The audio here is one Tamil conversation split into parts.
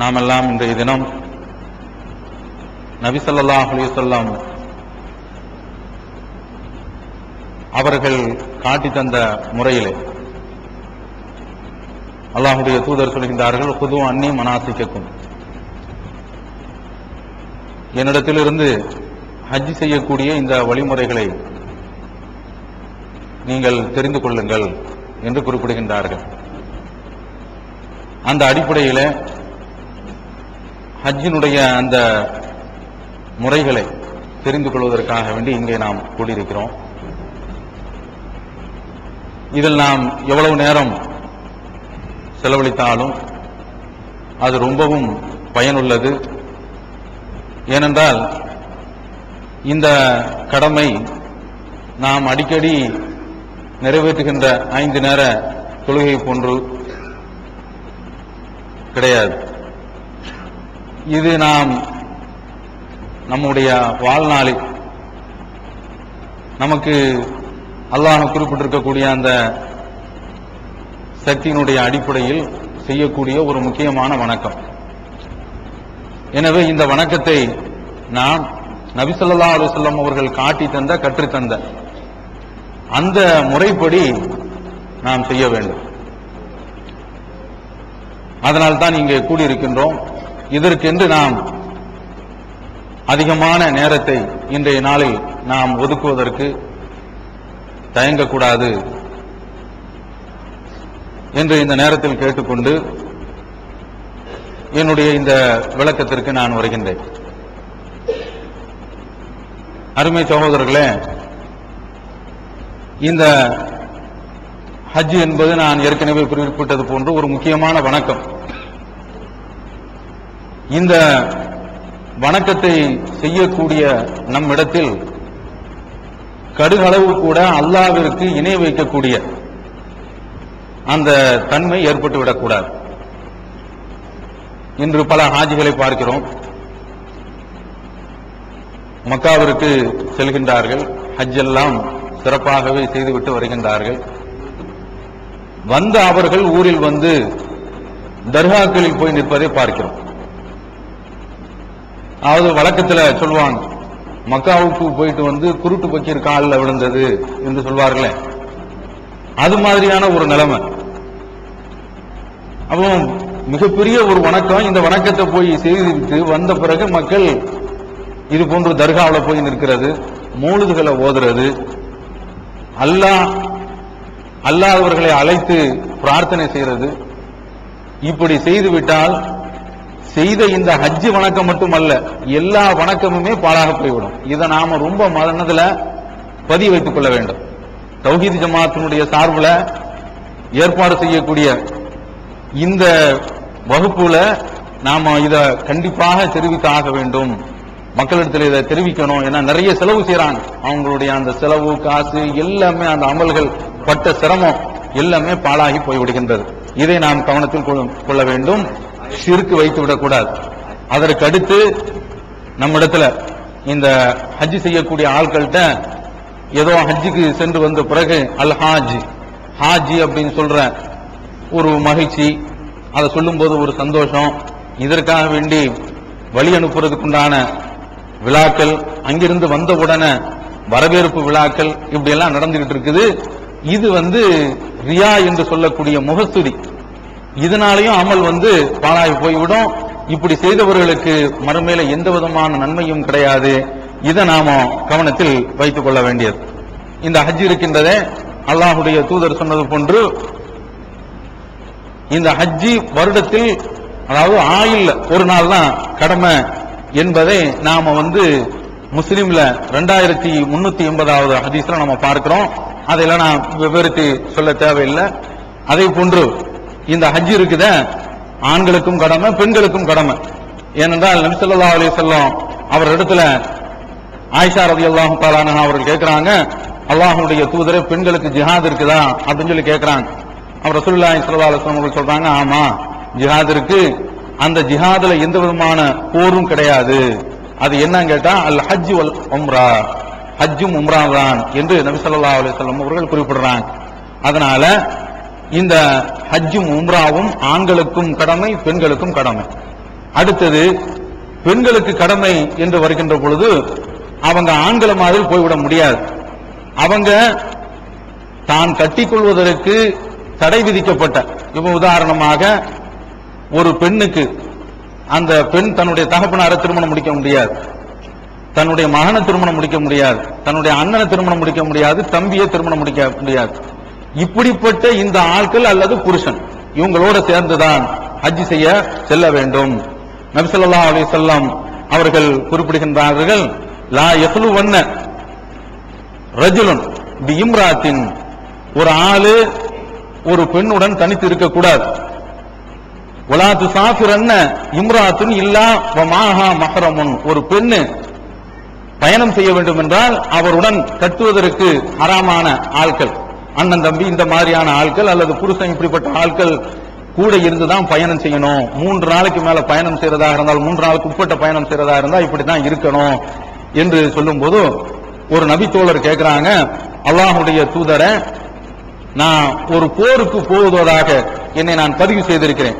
நாமெல்லாம் இன்றைய தினம் நபி ஸல்லல்லாஹு அலைஹி வஸல்லம் அவர்கள் காட்டி தந்த முறையிலே அல்லாஹ்வுடைய தூதர் சொல்கின்றார்கள், குது அன்னி மனாசிக்கக்கும், என்னிடத்திலிருந்து ஹஜ் செய்யக்கூடிய இந்த வழிமுறைகளை நீங்கள் தெரிந்து கொள்ளுங்கள் என்று குறிப்பிடுகின்றார்கள். அந்த அடிப்படையில் ஹஜ்ஜினுடைய அந்த முறைகளை தெரிந்து கொள்வதற்காக வேண்டி இங்கே நாம் கூடியிருக்கிறோம். இதில் நாம் எவ்வளவு நேரம் செலவழித்தாலும் அது ரொம்பவும் பயனுள்ளது. ஏனென்றால் இந்த கடமை நாம் அடிக்கடி நிறைவேற்றுகின்ற 5 நேர தொழுகை போன்று கிடையாது. இது நாம் நம்முடைய வாழ்நாளில் நமக்கு அல்லாஹ் குறிப்பிட்டிருக்கக்கூடிய அந்த சக்தியினுடைய அடிப்படையில் செய்யக்கூடிய ஒரு முக்கியமான வணக்கம். எனவே இந்த வணக்கத்தை நாம் நபி ஸல்லல்லாஹு அலைஹி வஸல்லம் அவர்கள் காட்டி தந்த கற்றுத்தந்த அந்த முறைப்படி நாம் செய்ய வேண்டும். அதனால்தான் இங்கே கூடியிருக்கின்றோம். இதற்கென்று நாம் அதிகமான நேரத்தை இன்றைய நாளில் நாம் ஒதுக்குவதற்கு தயங்கக்கூடாது என்று இந்த நேரத்தில் கேட்டுக்கொண்டு என்னுடைய இந்த விளக்கத்திற்கு நான் வருகின்றேன். அருமை சகோதரர்களே, இந்த ஹஜ் என்பது நான் ஏற்கனவே குறிப்பிட்டது போன்று ஒரு முக்கியமான வணக்கம். இந்த வணக்கத்தை செய்யக்கூடிய நம்மிடத்தில் கடுகளவு கூட அல்லாஹ்விற்கு இணை வைக்கக்கூடிய அந்த தன்மை ஏற்பட்டுவிடக்கூடாது. இன்று பல ஹாஜிகளை பார்க்கிறோம், மக்காவிற்கு செல்கின்றார்கள், ஹஜ் எல்லாம் சிறப்பாகவே செய்துவிட்டு வருகின்றார்கள். வந்த அவர்கள் ஊரில் வந்து தர்காக்களில் போய் நிற்பதை பார்க்கிறோம். அதாவது வழக்கத்தில் சொல்லுவாங்க, மக்காவுக்கு போயிட்டு வந்து குருட்டு பக்கீர் காலில் விழுந்தது என்று சொல்வார்களே, அது மாதிரியான ஒரு நிலைமை. அப்போ மிகப்பெரிய ஒரு வணக்கம். இந்த வணக்கத்தை போய் செய்துவிட்டு வந்த பிறகு மக்கள் இது போன்று தர்காவில் போய் நிற்கிறது, மௌலிதுகளை ஓதுறது, அல்லாஹ் அவர்களை அழைத்து பிரார்த்தனை செய்கிறது. இப்படி செய்துவிட்டால் செய்த இந்த ஹஜ் வணக்கம் மட்டுமல்ல, எல்லா வணக்கமுமே பாழாக போய்விடும். இதை நாம ரொம்ப மனதில் பதிய வைத்துக் கொள்ள வேண்டும். தௌஹீத் ஜமாத்தினுடைய சார்பில் ஏற்பாடு செய்யக்கூடிய இந்த வகுப்புல நாம இதை கண்டிப்பாக தெரிவித்தாக வேண்டும். மக்களிடத்தில் இதை தெரிவிக்கணும். ஏன்னா நிறைய செலவு செய்யறாங்க. அவங்களுடைய அந்த செலவு காசு எல்லாமே, அந்த அமல்கள் பட்ட சிரமம் எல்லாமே பாழாகி போய்விடுகின்றது. இதை நாம் கவனத்தில் கொள்ள வேண்டும். ஷிர்க் வைத்து விடக்கூடாது. அதற்கு அடுத்து நம்மிடத்துல இந்த ஹஜ் செய்யக்கூடிய ஆட்கள்கிட்ட ஏதோ ஹஜ்ஜுக்கு சென்று வந்த பிறகு அல் ஹாஜி அப்படின்னு சொல்ற ஒரு மகிழ்ச்சி, அதை சொல்லும் போது ஒரு சந்தோஷம், இதற்காக வேண்டி வழி அனுப்புறதுக்குண்டான விழாக்கள், அங்கிருந்து வந்த உடனே வரவேற்பு விழாக்கள், இப்படி எல்லாம் நடந்துகிட்டு இருக்குது. இது ரியா என்று சொல்லக்கூடிய முகஸ்துதி. இதனாலையும் அமல் பாழாகி போய்விடும். இப்படி செய்தவர்களுக்கு மறுமையில எந்த விதமான நன்மையும் கிடையாது. இதை நாம கவனத்தில் வைத்துக் கொள்ள வேண்டியது. இந்த ஹஜ் இருக்கின்றதே, அல்லாஹுடைய தூதர் சொன்னது போன்று இந்த ஹஜ்ஜி வருடத்தில், அதாவது ஆயுள்ல ஒரு நாள் தான் கடமை என்பதை நாம முஸ்லிம்ல 2380வது ஹதீஸ்ல நம்ம பார்க்கிறோம். அதெல்லாம் நான் விவரித்து சொல்ல தேவையில்லை. அதே போன்று இந்த ஹஜ் இருக்குத ஆண்களுக்கும் கடமை, பெண்களுக்கும் கடமை. ஏனென்றால் நபி ஸல்லல்லாஹு அலைஹி வஸல்லம் அவர் இடத்துல ஆயிஷா ரலியல்லாஹு தஆலா அன்ஹா அவர்கள் கேட்கிறாங்க, அல்லாஹ்வுடைய தூதரே, பெண்களுக்கு ஜிஹாத் இருக்குதா அப்படின்னு சொல்லி கேட்கிறாங்க. அவர் ரசூலுல்லாஹி ஸல்லல்லாஹு அலைஹி வஸல்லம் அவர்கள் சொல்றாங்க, ஆமா ஜிஹாத் இருக்கு. அந்த ஜிஹாதுல எந்த விதமான போரும் கிடையாது. அது என்னன்னு கேட்டா அல் ஹஜ் வல் உம்ரா, ஹஜ்ஜும் உம்ரா தான் என்று நபி ஸல்லல்லாஹு அலைஹி வஸல்லம் அவர்கள் குறிப்பிடுறாங்க. அதனால இந்த ஹஜ்ஜும் உம்ராவும் ஆண்களுக்கும் கடமை, பெண்களுக்கும் கடமை. அடுத்தது பெண்களுக்கு கடமை என்று வருகின்ற பொழுது அவங்க ஆண்களை மாதிரி போய்விட முடியாது. அவங்க தான் கட்டிக்கொள்வதற்கு தடை விதிக்கப்பட்ட, இப்ப உதாரணமாக ஒரு பெண்ணுக்கு அந்த பெண் தன்னுடைய தகப்பனாரை திருமணம் முடிக்க முடியாது, தன்னுடைய மகனை திருமணம் முடிக்க முடியாது, தன்னுடைய அண்ணனை திருமணம் முடிக்க முடியாது, தம்பியை திருமணம் முடிக்க முடியாது. இப்படிப்பட்ட இந்த ஆட்கள் அல்லது புருஷன் இவங்களோட சேர்ந்துதான் ஹஜ் செய்ய செல்ல வேண்டும். நபி ஸல்லல்லாஹு அலைஹி வஸல்லம் அவர்கள் குறிப்பிடுகின்றார்கள், லா யஹ்லுவன்ன ரஜுலுன் பி இம்ராத்தின், ஒரு ஆளு ஒரு பெண்ணுடன் தனித்து இருக்கக்கூடாது. வலா துசாஃபிரன்ன இம்ராத்துன் இல்லா வமாஹா மஹ்ரமுன், ஒரு பெண்ணு பயணம் செய்ய வேண்டும் என்றால் அவருடன் கட்டுவதற்கு ஹராமான ஆட்கள், அண்ணன் தம்பி இந்த மாதிரியான ஆட்கள் அல்லது புருஷன் இப்படிப்பட்ட ஆட்கள் கூட இருந்துதான் பயணம் செய்யணும். 3 நாளைக்கு மேல பயணம் செய்யறதாக இருந்தால், 3 நாளுக்கு உட்பட்ட பயணம் செய்யறதா இருந்தா இப்படித்தான் இருக்கணும் என்று சொல்லும் போது ஒரு நபி தோழர் கேட்கிறாங்க, அல்லாஹ்வுடைய தூதரை, நான் ஒரு போருக்கு போவதாக என்னை நான் பதிவு செய்திருக்கிறேன்,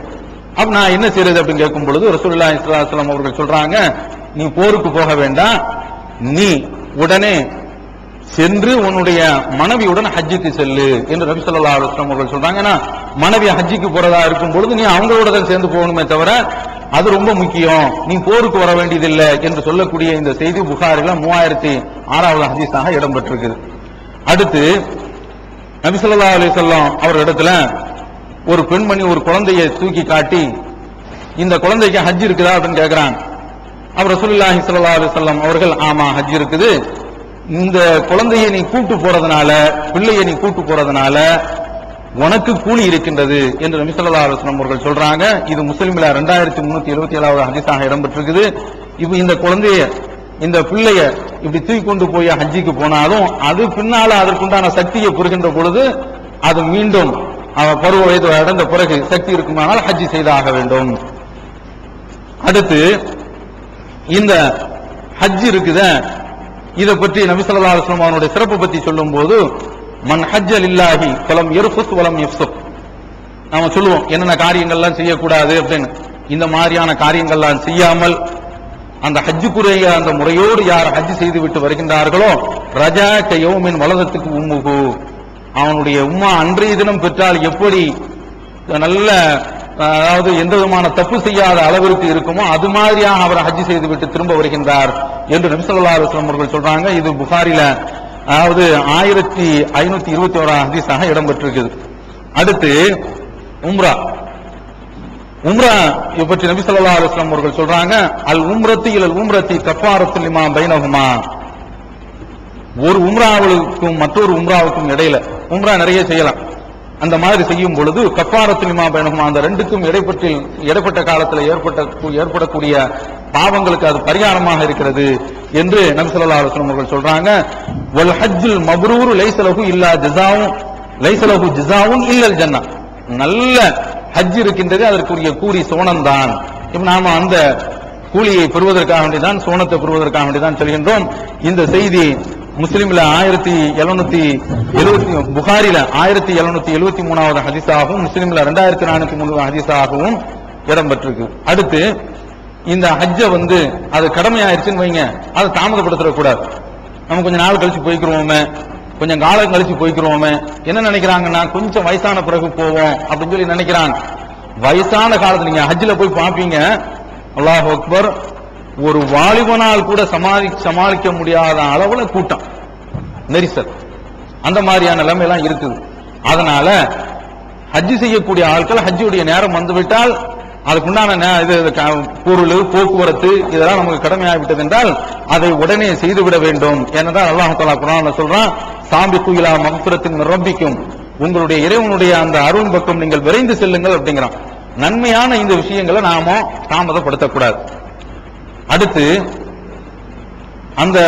அப்ப நான் என்ன செய்யறது அப்படின்னு கேட்கும் பொழுது ரசூலுல்லாஹி ஸல்லல்லாஹு அலைஹி வஸல்லம் அவர்கள் சொல்றாங்க, நீ போருக்கு போக வேண்டாம், நீ உடனே சென்று உன்னுடைய மனைவியுடன் ஹஜ்ஜுக்கு செல்லு என்று நபி ஸல்லல்லாஹு அலைஹி வஸல்லம் அவர்கள் சொல்றாங்க. மனைவி ஹஜ்ஜுக்கு போறதா இருக்கும் பொழுது நீ அவங்களோட தான் சேர்ந்து போகணுமே தவிர அது ரொம்ப முக்கியம், நீ போருக்கு வர வேண்டியதில்லை என்று சொல்லக்கூடிய இந்த செய்தி புகாரில 3006வது ஹதீஸாக இடம்பெற்றிருக்குது. அடுத்து நபி ஸல்லல்லாஹு அலைஹி வஸல்லம் அவர் இடத்துல ஒரு பெண்மணி ஒரு குழந்தையை தூக்கி காட்டி, இந்த குழந்தைக்கு ஹஜ் இருக்குதா அப்படின்னு கேட்கிறாங்க. அவர் ரசூலுல்லாஹி ஸல்லல்லாஹு அலைஹி வஸல்லம் அவர்கள், ஆமா ஹஜ் இருக்குது, இந்த குழந்தையை நீ கூட்டு போறதுனால, பிள்ளையை நீ கூட்டு போறதுனால உனக்கு கூலி இருக்கின்றது என்று நபி ஸல்லல்லாஹு அலைஹி வஸல்லம் அவர்கள் சொல்றாங்க. இது முஸ்லிம்ல 2377வது ஹதீஸாக இடம்பெற்றிருக்குது. இப்போ இந்த குழந்தைய இந்த பிள்ளைய இப்படி தூக்கி கொண்டு போய் ஹஜ்ஜிக்கு போனாலும் அது பின்னால அதற்குண்டான சக்தியை பெறுகின்ற பொழுது அது மீண்டும் அவன் பருவ வயது அடைந்த பிறகு சக்தி இருக்குமானால் ஹஜ்ஜி செய்தாக வேண்டும். அடுத்து இந்த ஹஜ் இருக்குத, இதை பற்றி நபி ஸல்லல்லாஹு அலைஹி வஸல்லம் அவருடைய சிறப்பு பற்றி சொல்லும் போது, மன் ஹஜ்ஜ லில்லாஹி ஃபலம் யர்ஃபுஸ் வலம் யஃப்ஸுக், நாம சொல்லுவோம் என்னென்ன காரியங்கள்லாம் செய்யக்கூடாது அப்படின்னு. இந்த மாதிரியான காரியங்கள்லாம் செய்யாமல் அந்த ஹஜ்ஜுக்குரிய அந்த முறையோடு யார் ஹஜ் செய்து விட்டு வருகின்றார்களோ, ரஜா கயௌமின் வலதத்துக்கு உம்முகு, அவனுடைய உம்மா அன்றைய தினம் பெற்றால் எப்படி நல்ல, அதாவது எந்த விதமான தப்பு செய்யாத அளவிற்கு இருக்குமோ அது மாதிரியாக அவர் ஹஜ் செய்து விட்டு திரும்ப வருகின்றார் என்று நபி ஸல்லல்லாஹு அலைஹி வஸல்லம் அவர்கள் சொல்றாங்க. இது புகாரில அதாவது 1521 ஹதீஸாக இடம்பெற்றிருக்குது. அடுத்து உம்ரா, உம்ரா பற்றி நபி ஸல்லல்லாஹு அலைஹி வஸல்லம் அவர்கள் சொல்றாங்க, அல் உம்ரத்தி இலல் உம்ரத்தி கஃபாரத்துல் லிமா பைனஹுமா, ஒரு உம்ராவுக்கும் மற்றொரு உம்ராவுக்கும் இடையில உம்ரா நிறைய செய்யலாம், அந்த மாதிரி செய்யும் பொழுது கஃபாரத்துல் லிமா பைனஹுமா, அந்த ரெண்டுக்கும் இடைப்பட்ட காலத்தில் ஏற்படக்கூடிய பாவங்களுக்கு அது பரிகாரமாக இருக்கிறது என்று நபி ஸல்லல்லாஹு அலைஹி வஸல்லம் அவர்கள் சொல்றாங்க. வல் ஹஜ்ஜுல் மப்ரூர் லைஸ லஹு இல்லா ஜஸாஉன் லைஸ லஹு ஜஸாஉன் இல்லல் ஜன்னah, நல்ல ஹஜ் இருக்கின்றது, அதற்குரிய கூலி சோனம் தான். இப்ப நாம அந்த கூலியை பெறுவதற்காக வேண்டிதான், சோனத்தை பெறுவதற்காக வேண்டிதான் சொல்கின்றோம். இந்த செய்தி முஸ்லிம்ல 1770, புகாரில 1773வது ஹதீஸாகவும் முஸ்லிம்ல 2403 ஹதீஸாகவும் இடம்பெற்றிருக்கு. அடுத்து இந்த ஹஜ்ஜ அது கடமையாயிருச்சுன்னு வைங்க, அதை தாமதப்படுத்தக்கூடாது. நம்ம கொஞ்சம் நாள் கழிச்சு போய்க்கிறோமே, கொஞ்சம் காலம் கழிச்சு போய்க்கிறோமே, என்ன நினைக்கிறாங்கன்னா கொஞ்சம் வயசான பிறகு போவோம் அப்படின்னு சொல்லி நினைக்கிறாங்க. வயசான காலத்துல நீங்க ஹஜ்ஜில் போய் பார்ப்பீங்க, அல்லாஹ் அக்பர், ஒரு வாலிபனால் கூட சமாளிக்க முடியாத அளவுல கூட்டம் நெரிசல், அந்த மாதிரியான நிலைமை எல்லாம் இருக்குது. அதனால ஹஜ் செய்யக்கூடிய ஆட்கள் ஹஜ்ஜுடைய நேரம் வந்துவிட்டால் அதுக்குண்டான பொருள் போக்குவரத்து இதெல்லாம் நமக்கு கடமையாகிவிட்டது என்றால் அதை உடனே செய்துவிட வேண்டும். ஏனென்றால் அல்லாஹ் தஆலா குர்ஆன்ல சொல்றான், சாபிகு இலா மக்ஃபிரத்தின் மின் ரப்பிக்கும், உங்களுடைய இறைவனுடைய அந்த அருள் பக்கம் நீங்கள் விரைந்து செல்லுங்கள் அப்படிங்கிறான். நன்மையான இந்த விஷயங்களை நாம தாமதப்படுத்தக்கூடாது. அடுத்து அந்த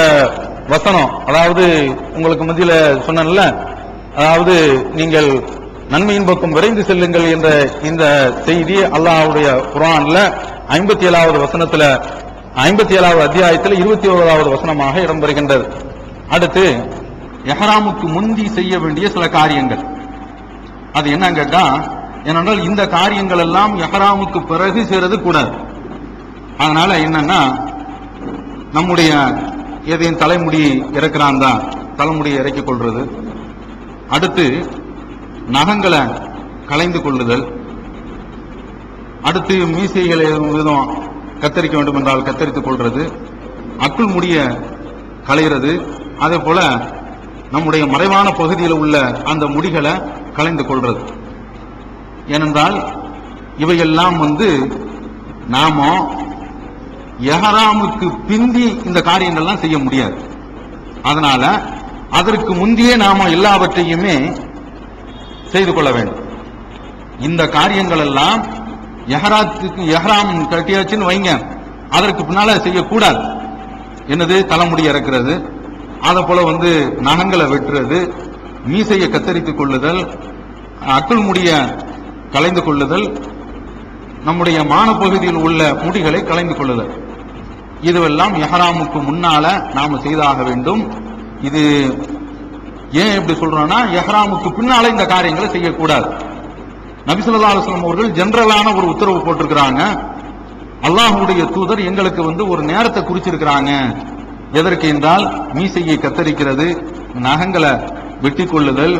வசனம், அதாவது உங்களுக்கு மத்தியில சொன்னேன்ல, அதாவது நீங்கள் நன்மையின் பக்கம் விரைந்து செல்லுங்கள் என்ற இந்த செய்தி அல்லாஹ்வுடைய குர்ஆன்ல 57வது வசனத்துல 57வது அத்தியாயத்தில் 21வது வசனமாக இடம்பெறுகின்றது. அடுத்து இஹ்ராமுக்கு முந்தி செய்ய வேண்டிய சில காரியங்கள், அது என்னன்னு கேட்டா, ஏனென்றால் இந்த காரியங்கள் எல்லாம் இஹ்ராமுக்கு பிறகு செய்யறது கூடாது. அதனால என்னன்னா நம்முடைய எதையும் தலைமுடி இறக்குறான் தான் தலைமுடியை இறக்கிக் கொள்றது, அடுத்து நகங்களை களைந்து கொள்ளுதல், அடுத்து மீசைகளை விதம் கத்தரிக்க வேண்டும் என்றால் கத்தரித்துக் கொள்றது, அக்குள் முடிய களைகிறது, அதே போல நம்முடைய மறைவான பகுதியில் உள்ள அந்த முடிகளை களைந்து கொள்றது. ஏனென்றால் இவையெல்லாம் நாம எஹராமுக்கு பிந்தி இந்த காரியங்கள்லாம் செய்ய முடியாது. அதனால அதற்கு முந்தையே நாம எல்லாவற்றையுமே செய்து கொள்ள வேண்டும். இந்த காரியங்கள் எல்லாம் எஹராம் கட்டியாச்சுன்னு வைங்க, அதற்கு பின்னால செய்யக்கூடாது. என்னது? தலைமுடி இறக்கிறது, அதை போல நகங்களை வெட்டுறது, மீசையை கத்தரித்துக் கொள்ளுதல், அக்குள் முடிய களைந்து கொள்ளுதல், நம்முடைய மானப்பகுதியில் உள்ள முடிகளை களைந்து கொள்ளுதல், இதுவெல்லாம் எஹராமுக்கு முன்னால நாம செய்தாக வேண்டும். இது ஏன் எப்படி சொல்றோம்னா, எஹராமுக்கு பின்னால இந்த காரியங்களை செய்யக்கூடாது. நபி ஸல்லல்லாஹு அலைஹி வஸல்லம் அவர்கள் ஜெனரலான ஒரு உத்தரவு போட்டிருக்கிறாங்க. அல்லாஹ்வுடைய தூதர் எங்களுக்கு ஒரு நேரத்தை குறிச்சிருக்கிறாங்க. எதற்கு என்றால், மீசையை கத்தரிக்கிறது, நகங்களை வெட்டி கொள்ளுதல்,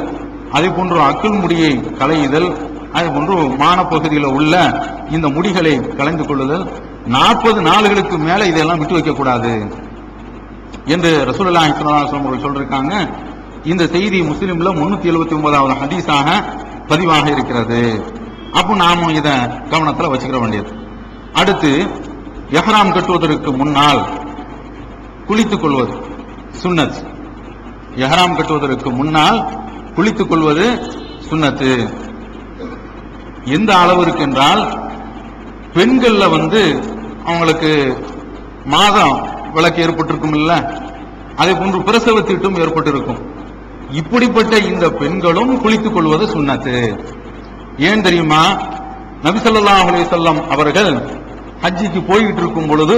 அதே போன்று அக்குள் முடியை களையுதல், அதே போன்று மானப்பகுதியில் உள்ள இந்த முடிகளை களைந்து கொள்ளுதல், 40 நாளுகளுக்கு மேல இதெல்லாம் விட்டு வைக்க கூடாது என்று ரசூலுல்லாஹி ஸல்லல்லாஹு அலைஹி வஸல்லம் அவர்கள் சொல்லிருக்காங்க. இந்த செய்தி முஸ்லிம்ல 379வது ஹதீஸாக பதிவாக இருக்கிறது. அப்போ நாம இத கவனத்தில் வச்சுக்கிற வேண்டியது. அடுத்து, எஹ்ராம் கட்டுவதற்கு முன்னால் குளித்துக் கொள்வது சுன்னத். எஹ்ராம் கட்டுவதற்கு முன்னால் குளித்துக் கொள்வது சுன்னத்து. எந்த அளவிற்கு என்றால், பெண்கள்ல அவங்களுக்கு மாதம் விளக்கு ஏற்பட்டிருக்கும் இல்ல, அதே போன்று பிரசவ தீட்டும் ஏற்பட்டிருக்கும். இப்படிப்பட்ட இந்த பெண்களும் குளித்துக் கொள்வது சுன்னத்து. ஏன் தெரியுமா? நபி ஸல்லல்லாஹு அலைஹி வஸல்லம் அவர்கள் ஹஜ்ஜிக்கு போய்கிட்டு இருக்கும் பொழுது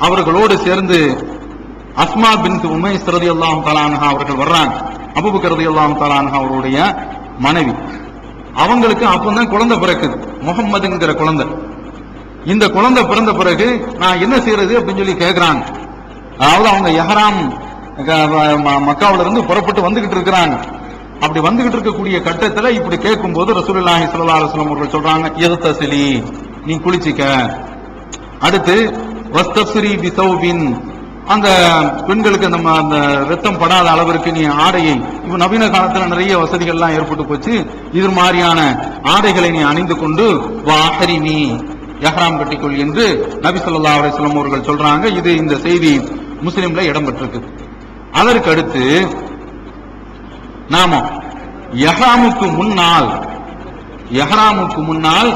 அவர்களோடு சேர்ந்து அஸ்மா பின்த் உமைஸ் ரலியல்லாஹு தஆலா அன்ஹா அவர்கள் வர்றாங்க. அபூபக்கர் ரலியல்லாஹு தஆலா அன்ஹா அவருடைய மனைவி. அவங்களுக்கு அப்பதான் குழந்தை பிறக்குது, முஹம்மதுங்கிற குழந்தை. இந்த குழந்தை பிறந்த பிறகு நான் என்ன செய்யறது அப்படின்னு சொல்லி கேட்கிறாங்க. அதாவது அவங்க எஹ்ராம் மக்காவில இருந்து புறப்பட்டு வந்துகிட்டு இருக்கிறாங்க. அப்படி வந்துகிட்டு இருக்கக்கூடிய கட்டத்துல இப்படி கேட்கும் போது ரசூலுல்லாஹி ஸல்லல்லாஹு அலைஹி வஸல்லம் அவர்கள் சொல்றாங்க, இர்தஸிலி, நீ குளிச்சிக்க. அடுத்து வஸ்தஸ்ரி பிஸௌபின், அந்த பெண்களுக்கு அந்த ரத்தம் படாத அளவிற்கு நீ ஆடையை, இப்ப நவீன காலத்துல நிறைய வசதிகள்லாம் ஏற்பட்டு போச்சு, இது மாதிரியான ஆடைகளை நீ அணிந்து கொண்டு வாஹரிமி, எஹ்ராம் கட்டிக்கொள் என்று நபி ஸல்லல்லாஹு அலைஹி வஸல்லம் அவர்கள் சொல்றாங்க. இது இந்த செய்தி முஸ்லிம்ல இடம்பெற்றிருக்கு. அதற்கு அடுத்து நாம எஹ்ராமுக்கு முன்னால்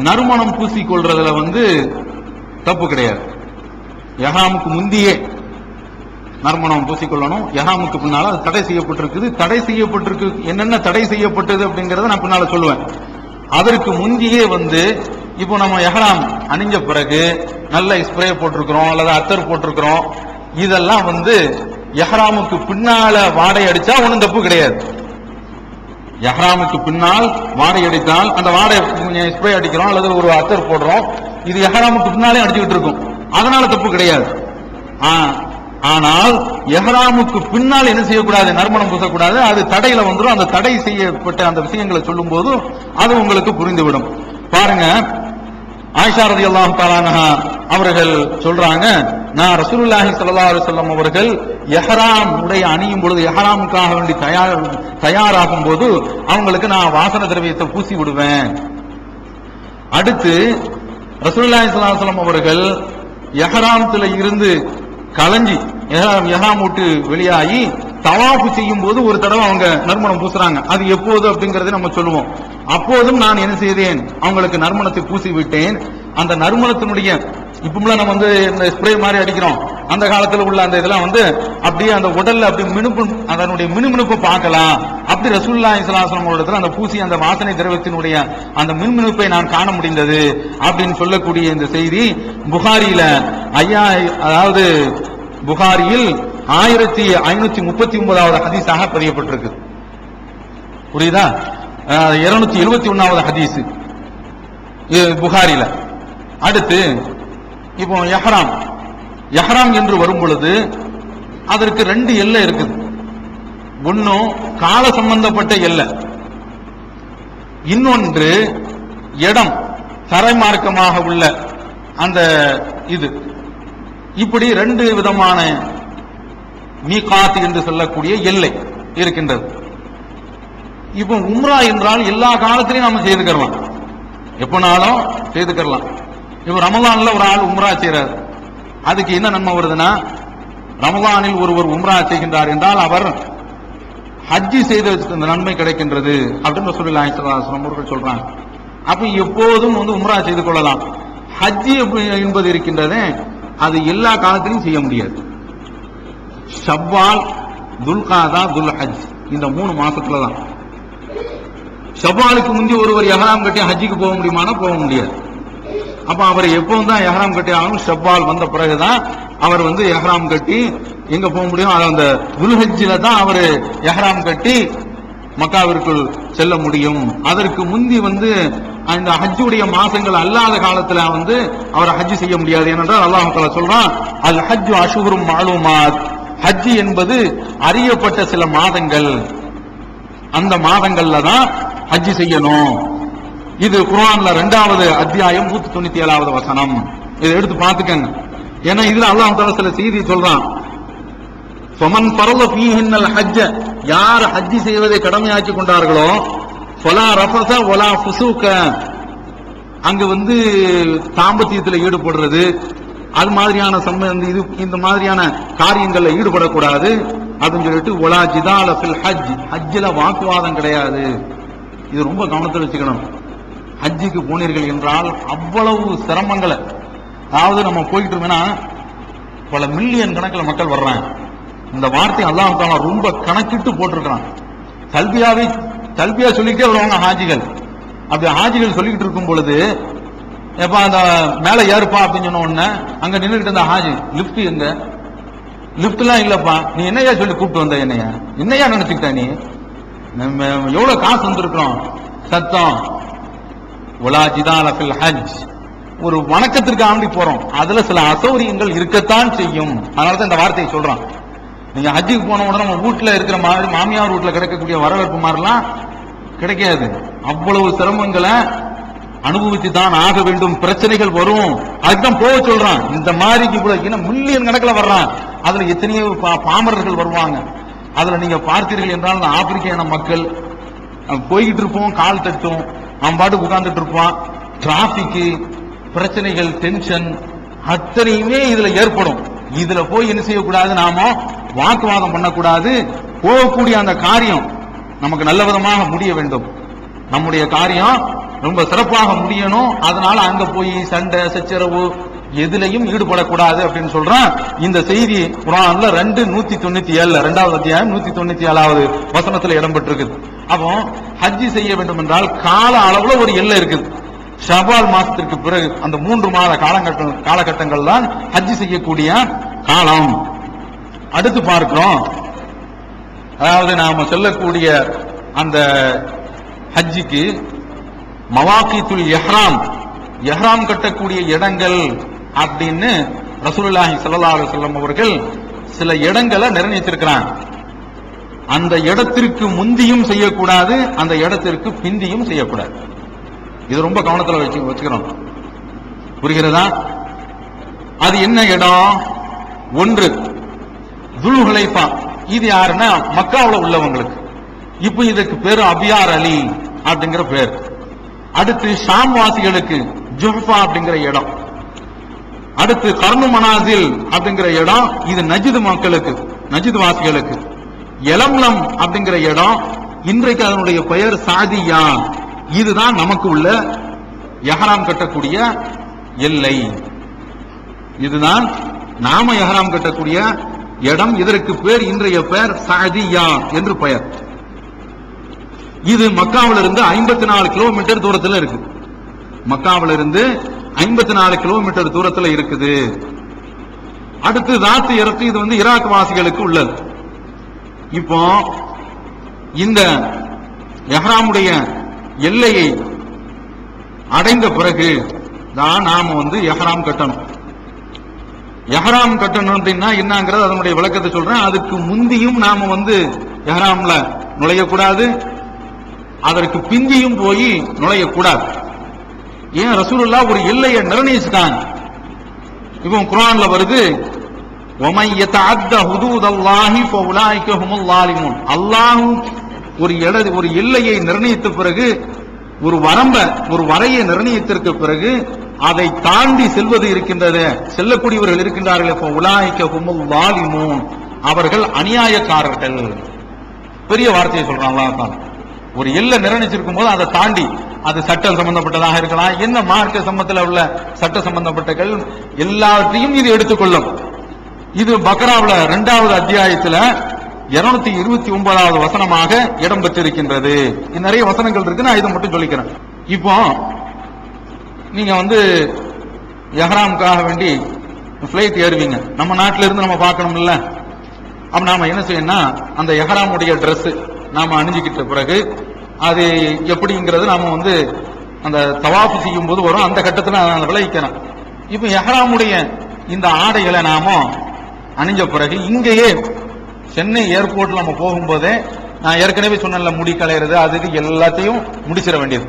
நறுமணம் பூசிக்கொள்றதுல தப்பு கிடையாது. எஹ்ராமுக்கு முந்தியே நறுமணம் பூசிக்கொள்ளணும். எஹ்ராமுக்கு பின்னால அது தடை செய்யப்பட்டிருக்குது. தடை செய்யப்பட்டிருக்கு, என்னென்ன தடை செய்யப்பட்டது அப்படிங்கறத நான் பின்னால சொல்லுவேன். அதற்கு முந்தியே இப்போ நம்ம எஹ்ராம் அணிஞ்ச பிறகு நல்ல ஸ்ப்ரே போட்டிருக்கிறோம் அல்லது அத்தர் போட்டிருக்கிறோம், இதெல்லாம் எஹ்ராமுக்கு பின்னால வாடை அடிச்சா ஒன்றும் தப்பு கிடையாது. எஹ்ராமுக்கு பின்னால் வாடை அடித்தால், அந்த வாடை ஸ்ப்ரே அடிக்கிறோம் அல்லது ஒரு அத்தர் போடுறோம், இது எஹ்ராமுக்கு பின்னாலே அடிச்சுக்கிட்டு இருக்கும், அதனால தப்பு கிடையாது. ஆனால் எஹ்ராமுக்கு பின்னால் என்ன செய்யக்கூடாது? நறுமணம் பூசக்கூடாது. அது தடையில வந்துடும். அந்த தடை செய்யப்பட்ட அந்த விஷயங்களை சொல்லும் போது அது உங்களுக்கு புரிந்துவிடும். பாருங்க, ஆயிஷா ரலியல்லாஹு தஆலா அன்ஹா அவர்கள் சொல்றாங்க, நான் ரசூலுல்லாஹி ஸல்லல்லாஹு அலைஹி வஸல்லம் அவர்கள் எஹ்ராம் உடை அணியும் பொழுது, எஹ்ராமுக்காக வேண்டி தயாராகும் போது அவங்களுக்கு நான் வாசன திரவியத்தை பூசி விடுவேன். அடுத்து ரசூலுல்லாஹி ஸல்லல்லாஹு அலைஹி வஸல்லம் அவர்கள் எஹ்ராம்ல இருந்து கலஞ்சி எஹ்ராம் விட்டு வெளியாகி தவாஃப் செய்யும் போது ஒரு தடவை அவங்க நறுமணம் பூசுறாங்க. அது எப்போது அப்படிங்கறத நம்ம சொல்லுவோம். அப்போதும் நான் என்ன செய்தேன்? அவங்களுக்கு நறுமணத்தை பூசி விட்டேன். அந்த நறுமணத்தினுடைய இப்ப நம்ம இந்த ஸ்ப்ரே மாதிரி அடிக்கிறோம், அந்த காலத்துல உள்ள அந்த இதெல்லாம் அப்படியே அந்த உடல்ல அப்படி மினுப்பு, அதனுடைய மினுமினுப்பு பார்க்கலாம். அப்படி ரசூலுல்லாஹி ஸல்லல்லாஹு அலைஹி வஸல்லம் இடத்துல அந்த பூசி அந்த வாசனை திரவத்தினுடைய அந்த மின்மினுப்பை நான் காண முடிந்தது அப்படின்னு சொல்லக்கூடிய இந்த செய்தி புகாரியில அதாவது புகாரியில் 1539வது ஹதீஸாக பதியப்பட்டிருக்கு. புரியுதா? 271வது ஹதீஸ் புகாரில. அடுத்து இப்போ எஹ்ராம் என்று வரும் பொழுது அதற்கு 2 எல்லை இருக்குது. ஒன்னும் கால சம்பந்தப்பட்ட எல்லை, இன்னொன்று இடம் தரைமார்க்கமாக உள்ள அந்த இது. இப்படி 2 விதமான மீகாத் என்று சொல்லக்கூடிய எல்லை இருக்கின்றது. இப்போ உம்ரா என்றால் எல்லா காலத்திலையும் நாம செய்துக்கலாம், எப்பனாலும் செய்துக்கலாம். இப்ப ரமலான்ல ஒரு ஆள் உம்ரா செய்யறாரு, அதுக்கு என்ன நன்மை வருதுன்னா, ரமலானில் ஒருவர் உம்ரா செய்கின்றார் என்றால் அவர் ஹஜ்ஜி செய்த நன்மை கிடைக்கின்றது அப்படின்னு ரசூலுல்லாஹி ஸல்லல்லாஹு அலைஹி வஸல்லம் அவர்கள் சொல்றாங்க. அப்ப எப்போதும் உம்ரா செய்து கொள்ளலாம். ஹஜ்ஜி என்பது இருக்கின்றது, அது எல்லா காலத்திலும் செய்ய முடியாது. ஷவ்வால், துல்காதா, துல்ஹஜ் இந்த 3 மாசத்துல தான். ஷவ்வாலுக்கு முந்தி ஒருவர் எஹ்ராம் கட்டி ஹஜ்ஜிக்கு போக முடியுமானா போக முடியாது. அப்ப அவர் எப்பவும் தான் எஹ்ராம் கட்டி ஆகும். ஷவ்வால் வந்த பிறகுதான் அவர் எஹ்ராம் கட்டி எங்க போக முடியும், அந்த துல்ஹஜ்ஜில தான் அவர் எஹ்ராம் கட்டி மக்காவிற்குள் செல்ல முடியும். அதற்கு முந்தி அந்த ஹஜ்ஜுடைய மாசங்கள் அல்லாத காலத்துல அவர் ஹஜ் செய்ய முடியாது. ஏனென்றால் அல்லாஹ் தஆலா சொல்றான், அல் ஹஜ்ஜு அஷ்ஹுரும் மஅலூமாத், ஹஜ் என்பது அறியப்பட்ட சில மாதங்கள், அந்த மாதங்கள்ல தான் ஹஜ் செய்யணும். இது குர்ஆன்ல 2வது அத்தியாயம் 197வது வசனம். இதை எடுத்து பார்த்துக்கங்க. ஏன்னா இதுல அல்லாஹ் தஆலா சில செய்தி சொல்றான். ஃபமன் ஃபரத ஃபீஹின்னல் ஹஜ்ஜ, யார் ஹஜ் செய்வதை கடமையாக்கி கொண்டார்களோ, ஃபலா ரஃபஸ வலா ஃபுசூக, அங்க தாம்பத்தியத்துல ஈடுபடுறது, அது மாதிரியான இந்த மாதிரியான காரியங்கள்ல ஈடுபடக்கூடாது அப்படின்னு சொல்லிட்டு, வலா ஜிதால ஃபில் ஹஜ், ஹஜ்ஜில வாக்குவாதம் கிடையாது. இது ரொம்ப கவனத்தில் வச்சுக்கணும். ஹஜ்ஜுக்கு போனீர்கள் என்றால் அவ்வளவு சிரமங்களை, அதாவது நம்ம போயிட்டு இருக்கோம்னா பல மில்லியன் கணக்கில் மக்கள் வர்றாங்க. இந்த வார்த்தை அல்லாஹ் தஆலா ரொம்ப கணக்கிட்டு போட்டிருக்கிறான். தல்பியா சொல்லிட்டே வருவாங்க ஹாஜிகள். அப்படி ஹாஜிகள் சொல்லிக்கிட்டு இருக்கும் பொழுது, எப்ப அந்த மேல ஏறுப்பா அப்படின்னு சொன்ன உடனே அங்க நின்றுகிட்டு இருந்த ஹாஜி, லிப்ட் எங்க? லிப்ட் எல்லாம் இல்லப்பா, நீ என்னையா சொல்லி கூப்பிட்டு வந்த, என்னையா நினைச்சுக்கிட்ட, நீ எவ்வளவு காசு வந்திருக்கிறோம், சத்தம். வலா ஜிதால ஃபில் ஹஜ், ஒரு வணக்கத்திற்கு ஆண்டி போறோம், அதுல சில அசௌரியங்கள் இருக்கத்தான் செய்யும். அதனாலதான் இந்த வார்த்தையை சொல்றான். நீங்க ஹஜ்ஜுக்கு போன உடனே நம்ம வீட்டுல இருக்கிற மாதிரி மாமியார் வீட்டுல கிடைக்கக்கூடிய வரவேற்பு மாதிரிலாம் கிடைக்காது. அவ்வளவு சிரமங்களை அனுபவித்து தான் ஆக வேண்டும். பிரச்சனைகள் வரும், அதுக்குதான் போக சொல்றான். இந்த மாதிரி கூட மில்லியன் கணக்கில் வர்றான். அதுல எத்தனையோ பாமரர்கள் வருவாங்க. அதுல நீங்க பார்த்தீர்கள் என்றால் ஆப்பிரிக்க இன மக்கள் போய்கிட்டு இருப்போம், கால் தட்டும், அவன் பாட்டுக்கு உட்கார்ந்துட்டு இருப்பான். டிராபிக் பிரச்சனைகள், டென்ஷன் அத்தனையுமே இதுல ஏற்படும். இதுல போய் என்ன செய்யக்கூடாது, நாம வாக்குவாதம் பண்ணக்கூடாது. போகக்கூடிய அந்த காரியம் நமக்கு நல்ல விதமாக முடிய வேண்டும். நம்முடைய காரியம் ரொம்ப சிறப்பாக முடியணும். அதனால அங்க போய் சண்டை சச்சரவு எதிலையும் ஈடுபடக்கூடாது அப்படின்னு சொல்றான். இந்த செய்தி குர்ஆன்ல 2:197 2வது அத்தியாயம் 197வது வசனத்துல இடம்பெற்றிருக்குது. அப்போ ஹஜ் செய்ய வேண்டும் என்றால் கால அளவுல ஒரு எல்லை இருக்குது. ஷவால் மாசத்திற்கு பிறகு அந்த 3 மாத காலகட்டங்கள் தான் ஹஜ் செய்யக்கூடிய காலம். அடுத்து பார்க்கிறோம், அதாவது நாம சொல்லக்கூடிய அந்த ஹஜ்ஜிக்கு மவாகீத்துல் எஹ்ராம் கட்டக்கூடிய இடங்கள் அப்படின்னு ரசூலுல்லாஹி ஸல்லல்லாஹு அலைஹி வஸல்லம் அவர்கள் சில இடங்களை நிர்ணயிச்சிருக்கிறாங்க. அந்த இடத்திற்கு முந்தியும் செய்யக்கூடாது, அந்த இடத்திற்கு பிந்தியும் செய்யக்கூடாது. இது ரொம்ப கவனத்தில் வச்சுக்கிறோம். புரிகிறதா? அது என்ன இடம்? ஒன்று துல்ஹுலைஃபா. இது யாருன்னா மக்காவில் உள்ளவங்களுக்கு. இப்ப இதுக்கு பேரு அபியார் அலி அப்படிங்கிற பேர். அடுத்து ஷாம் வாசிகளுக்கு ஜுஹ்ஃபா அப்படிங்கிற இடம். அடுத்து கர்னு மனாசில் அப்படிங்கிற இடம், இது நஜித் மக்களுக்கு, நஜித் வாசிகளுக்கு. எலம்லம் அப்படிங்கிற இடம், இன்றைக்கு அதனுடைய பெயர் சாதியா. இதுதான் நமக்கு உள்ள எஹ்ராம் கட்டக்கூடிய எல்லை. இதுதான் நாம எஹ்ராம் கட்டக்கூடிய இடம். இதற்கு பேர், இன்றைய பெயர் சாதியா என்று பெயர். இது மக்காவிலிருந்து 54 கிலோமீட்டர் தூரத்தில் இருக்கு. மக்காவிலிருந்து 54 கிலோமீட்டர் தூரத்தில் இருக்குது. அடுத்து தாத்து இறக்கு, இது ஈராக் வாசிகளுக்கு உள்ளது. இப்போ இந்த எஹ்ராமுடைய எல்லையை அடைந்த பிறகு தான் நாம எஹ்ராம் கட்டணும். எஹ்ராம் கட்டணும் அப்படின்னா என்னங்கிறது அதனுடைய விளக்கத்தை சொல்றேன். அதுக்கு முந்தியும் நாம எஹ்ராம்ல நுழையக்கூடாது, அதற்கு பிந்தியும் போய் நுழையக்கூடாது. ஏன் ரசூலுல்லாஹ் ஒரு எல்லையை நிர்ணயிச்சுட்டாங்க. இப்போ குர்ஆன்ல வருது, وَمَن يَتَعَدَّ حُدُودَ اللَّهِ فَأُولَٰئِكَ هُمُ الظَّالِمُونَ. அல்லாஹ் ஒரு எல்லையை நிர்ணயித்த பிறகு, ஒரு வரையை நிர்ணயித்திருக்க பிறகு அதை தாண்டி செல்வது இருக்கின்றது, செல்லக்கூடியவர்கள் இருக்கின்றார்கள். فَأُولَٰئِكَ هُمُ الظَّالِمُونَ. அவர்கள் அநியாயக்காரர்கள். பெரிய வார்த்தையை சொல்றான் அல்லாஹ் தான். ஒரு எல்லை நிர்ணயிச்சிருக்கும் போது அதை தாண்டி, அது சட்டம் சம்பந்தப்பட்டதாக இருக்கலாம், என்ன மார்க்க சம்பந்தத்தில் உள்ள சட்ட சம்பந்தப்பட்டகள் எல்லாத்தையும் இது எடுத்துக்கொள்ளும். இது பக்ராவுல 2வது அத்தியாயத்துல 229வது வசனமாக இடம் பெற்றிருக்கின்றது. நிறைய வசனங்கள் இருக்கு, நான் இதை மட்டும் சொல்லிக்கிறேன். இப்போ நீங்க எஹ்ராமுக்காக வேண்டி பிளைட் ஏறுவீங்க. நம்ம நாட்டில இருந்து நம்ம பார்க்கணும் இல்ல, அப்ப நாம என்ன செய்யணும்னா அந்த எஹ்ராமுடைய Dress நாம அணிஞ்சுக்கிட்ட பிறகு அது எப்படிங்கிறது நாம அந்த தவாஃப் செய்யும் போது வரும், அந்த கட்டத்துல விளைவிக்கணும். இப்ப எஹ்ராமுடைய இந்த ஆடைகளை நாம அணிஞ்ச பிறகு இங்கேயே சென்னை ஏர்போர்ட்ல நம்ம போகும்போதே, நான் ஏற்கனவே சொன்ன முடி களையிறது அது இது எல்லாத்தையும் முடிச்சிட வேண்டியது.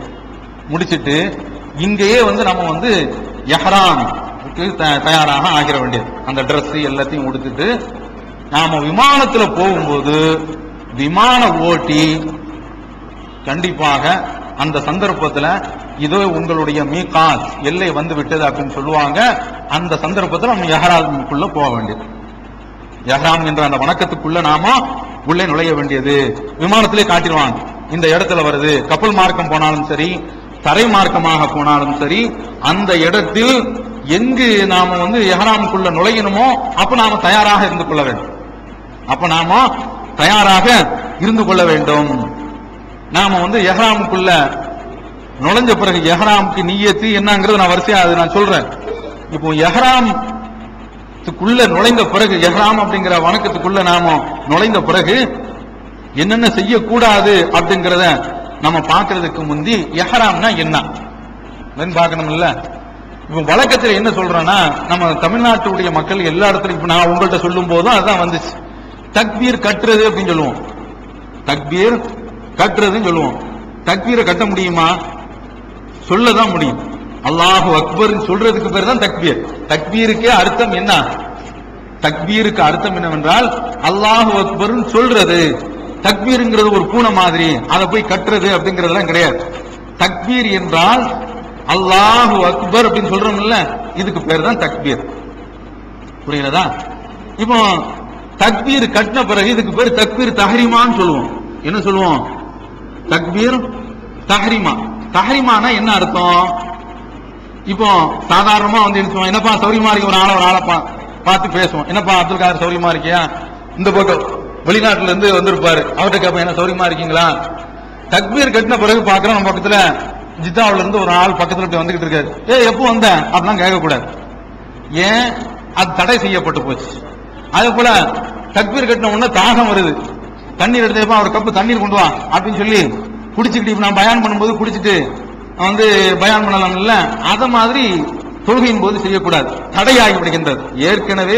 முடிச்சிட்டு இங்கேயே நம்ம எஹ்ராமுக்கு தயாராக ஆகிற வேண்டியது. அந்த Dress எல்லாத்தையும் உடுத்துட்டு நாம விமானத்துல போகும்போது விமான ஓட்டி கண்டிப்பாக அந்த சந்தர்ப்பத்துல இதோ உங்களுடைய மீகாத் எல்லை விட்டது அப்படின்னு சொல்லுவாங்க. அந்த சந்தர்ப்பத்தில் நம்ம எஹ்ராமுக்குள்ள போக வேண்டியது. எஹ்ராம் என்ற அந்த வணக்கத்துக்குள்ள நாம உள்ளே நுழைய வேண்டியது. விமானத்திலே காட்டிடுவாங்க, இந்த இடத்துல வருது. கப்பல் மார்க்கம் போனாலும் சரி, தரை மார்க்கமாக போனாலும் சரி, அந்த இடத்தில் எங்கு நாம எஹ்ராமுக்குள்ள நுழையணுமோ அப்ப நாம தயாராக இருந்து கொள்ள வேண்டும். நாம எஹ்ராமுக்குள்ள நுழைஞ்ச பிறகு எஹ்ராமுக்கு நிய்யத்து என்னங்கிறது நான் வரிசையா நான் சொல்றேன். இப்போ எஹ்ராமுக்குள்ள நுழைந்த பிறகு, எஹ்ராம் அப்படிங்கிற வணக்கத்துக்குள்ள நாம நுழைந்த பிறகு என்னென்ன செய்யக்கூடாது அப்படிங்கிறத நம்ம பார்க்கறதுக்கு முந்தி எஹ்ராம்னா என்ன பார்க்கணும் இல்ல. இப்ப வழக்கத்தில் என்ன சொல்றேன்னா, நம்ம தமிழ்நாட்டுடைய மக்கள் எல்லா இடத்துலையும் இப்ப நான் உங்கள்கிட்ட சொல்லும் போதும் அதுதான் வந்துச்சு. தக்பீர் கட்டுறது அப்படின்னு சொல்லுவோம். தக்பீர் கட்டுறதுன்னு சொல்லுவோம். தக்பீரை கட்ட முடியுமா? சொல்லதான் முடியும். அல்லாஹு அக்பர் சொல்றதுக்கு பேர் தான் தக்பீர். தக்பீருக்கே அர்த்தம் என்ன? தக்பீருக்கு அர்த்தம் என்னவென்றால் அல்லாஹு அக்பர் சொல்றது. தக்பீருங்கிறது ஒரு பூனை மாதிரி, அதை போய் கட்டுறது அப்படிங்கறதெல்லாம் கிடையாது. தக்பீர் என்றால் அல்லாஹு அக்பர் அப்படின்னு சொல்றோம் இல்ல, இதுக்கு பேர் தான் தக்பீர். புரியுறதா? இப்போ தக்பீர் கட்டின பிறகு இதுக்கு பேர் தக்பீர் தஹ்ரீமான்னு சொல்லுவோம். என்ன சொல்லுவோம்? தக்பீர் தஹ்ரீமா. தஹ்ரீமானா என்ன அர்த்தம்? இப்போ சாதாரணமா என்னப்பா சௌரியமா இருக்கு, ஒரு ஆளை பார்த்து பேசுவோம். என்னப்பா அப்துல் காதர் சௌரியமா இருக்கியா? இந்த பக்கம் வெளிநாட்டுல இருந்து வந்திருப்பாரு, அவர்கிட்ட கேட்போம் என்ன சௌரியமா இருக்கீங்களா? தக்பீர் கட்டின பிறகு பாக்குறோம் நம்ம பக்கத்துல ஜித்தாவுல இருந்து ஒரு ஆள் பக்கத்துல வந்துகிட்டு இருக்காரு. எப்போ வந்த அப்படிலாம் கேட்கக்கூடாது. ஏன்? அது தடை செய்யப்பட்டு போச்சு. அதே போல தக்பீர் கட்டின உடனே தாகம் வருது, தண்ணீர் எடுத்தப்ப ஒரு கப்பு தண்ணீர் கொண்டு வா அப்படின்னு சொல்லி குடிச்சுக்கிட்டு, இப்ப நான் பயான் பண்ணும்போது குடிச்சிட்டு பயான் பண்ணலாம் இல்ல, அத மாதிரி தொழுகையின் போது செய்யக்கூடாது, தடையாகி விடுகின்றது. ஏற்கனவே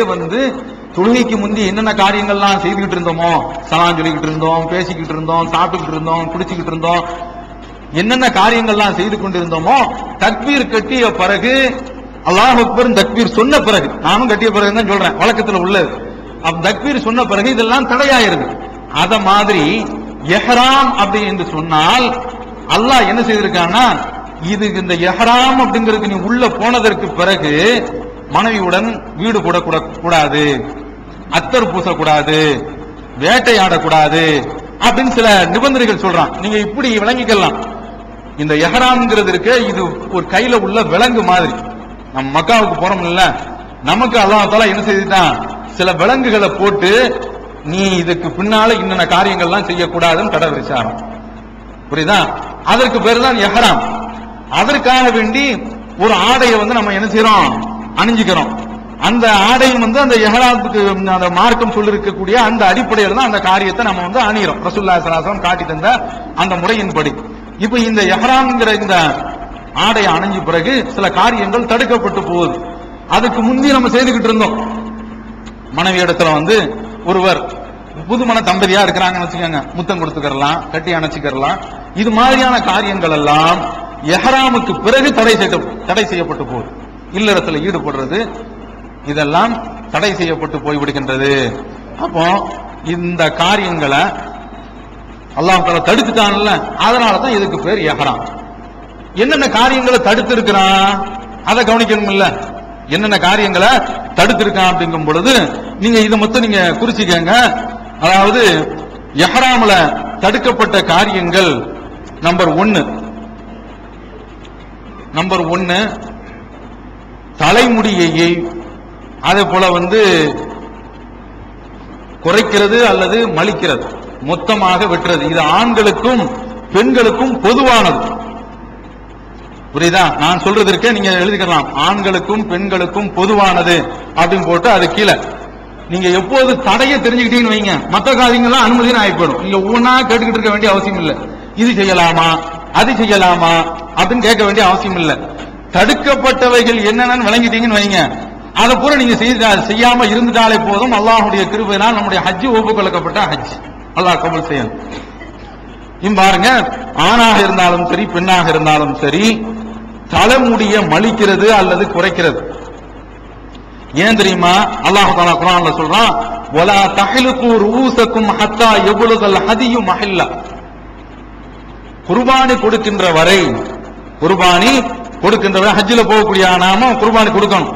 தொழுகைக்கு முந்தி என்னென்ன காரியங்கள்லாம் செய்துகிட்டு இருந்தோமோ, சலாம் சொல்லிக்கிட்டு இருந்தோம், பேசிக்கிட்டு இருந்தோம், சாப்பிட்டுக்கிட்டு இருந்தோம், குடிச்சுக்கிட்டு இருந்தோம், என்னென்ன காரியங்கள்லாம் செய்து கொண்டிருந்தோமோ, தக்பீர் கட்டிய பிறகு அல்லாஹ் அக்பர் தக்பீர் சொன்ன பிறகு, நானும் கட்டிய பிறகு தான் சொல்றேன், வழக்கத்தில் உள்ளது. தக்பீர் சொன்ன பிறகு இதெல்லாம் தடையாயிருது. அத மாதிரி எஹ்ராம் அப்படி என்று சொன்னால் அல்லாஹ் என்ன செய்திருக்கான்னா, இது இந்த எஹ்ராம் அப்படிங்கிறது நீ உள்ள போனதற்கு பிறகு மனைவியுடன் வீடு கூடாது, அத்தர் பூசக்கூடாது, வேட்டையாடக்கூடாது அப்படின்னு சில நிபந்தனைகள் சொல்றான். நீங்க இப்படி விளங்கிக்கலாம். இந்த எஹ்ராம்ங்கிறது இருக்கு, இது ஒரு கையில உள்ள விலங்கு மாதிரி. நம்ம மக்காவுக்கு போறோம் இல்ல, நமக்கு அல்லாஹ் தஆலா என்ன செய்துட்டான், சில விலங்குகளை போட்டு நீ இதுக்கு பின்னால இன்னென்ன காரியங்கள்லாம் செய்யக்கூடாதுன்னு தடை விதிச்சாராம். புரியுதா? அதற்கு பேர் தான் எஹ்ராம். அதற்காக வேண்டி ஒரு ஆடையை நம்ம என்ன செய்யறோம், அணிஞ்சுக்கிறோம். அந்த ஆடையும் அந்த எஹ்ராமுக்கு அந்த மார்க்கம் சொல்லிருக்கக்கூடிய அந்த அடிப்படையில் தான் அந்த காரியத்தை நம்ம அணிகிறோம். ரசூலுல்லாஹி ஸல்லல்லாஹு அலைஹி வஸல்லம் காட்டி தந்த அந்த முறையின்படி. இப்ப இந்த எஹ்ராம்ங்கிற இந்த ஆடையை அணிஞ்ச பிறகு சில காரியங்கள் தடுக்கப்பட்டு போகுது. அதுக்கு முந்தி நம்ம செய்துகிட்டு இருந்தோம். மனைவி இடத்துல வந்து ஒருவர் புதுமண தம்பதியா இருக்கிறாங்கன்னு வச்சுக்கோங்க, முத்தம் கொடுத்துக்கலாம், கட்டி அணைச்சிக்கலாம். இது மாதிரியான காரியங்கள் எல்லாம் எஹ்ராமுக்கு பிறகு தடை செய்யப்பட்டு போகுது. இல்லறத்துல ஈடுபடுறது இதெல்லாம் தடை செய்யப்பட்டு போய்விடுகின்றது. அப்போ இந்த காரியங்களை அல்லாஹ் தஆலா தடுத்துட்டான்ல, அதனாலதான் இதுக்கு பேர் எஹ்ராம். என்னென்ன காரியங்களை தடுத்து இருக்கிறான் அதை கவனிக்கணும் இல்ல. என்னென்ன காரியங்களை தடுத்திருக்கான் அப்படிங்கும் பொழுது நீங்க இதை மொத்தம் நீங்க குறிச்சிக்கங்க. அதாவது எஹ்ராம்ல தடுக்கப்பட்ட காரியங்கள் நம்பர் 1 தலைமுடியை அதே போல வந்து குறைக்கிறது அல்லது மலிக்கிறது, மொத்தமாக வெட்டுறது. இது ஆண்களுக்கும் பெண்களுக்கும் பொதுவானது. புரியுதா? நான் சொல்றதற்கு நீங்க எழுதிக்கலாம், ஆண்களுக்கும் பெண்களுக்கும் பொதுவானது அப்படின்னு போட்டு அது கீழே நீங்க எப்போது தடையை தெரிஞ்சுக்கிட்டீங்கன்னு வைங்க, மற்ற காரியங்கள்லாம் அனுமதினு ஆயிப்படும். நீங்க ஒவ்வொன்னா கேட்டுக்கிட்டு இருக்க வேண்டிய அவசியம் இல்லை. இது செய்யலாமா அது செய்யலாமா அப்படின்னு கேட்க வேண்டிய அவசியம் இல்லை. தடுக்கப்பட்டவைகள் என்னென்னு விளங்கிட்டீங்கன்னு வைங்க, அதை பூரா நீங்க செய்யாம இருந்துட்டாலே போதும். அல்லாஹ்வுடைய கிருபையினால் நம்முடைய ஹஜ் ஒப்புக்கொள்ளப்பட்ட ஹஜ் அல்லாஹ் கபூல் செய்யணும். பாருங்க, ஆணாக இருந்தாலும் சரி பெண்ணாக இருந்தாலும் சரி தலைமுடிய மலிக்கிறது அல்லது குறைக்கிறது. ஏன் தெரியுமா? அல்லாஹ் தஆலா குர்ஆன்ல சொல்றான், வலா தஹ்லுகு ரூஸக்கும் ஹத்தா யப்லுகல் ஹதியு மஹல்லா. குர்பானி கொடுக்கின்ற வரை ஹஜ்ஜில போகக்கூடிய நாம குர்பானி கொடுக்கணும்.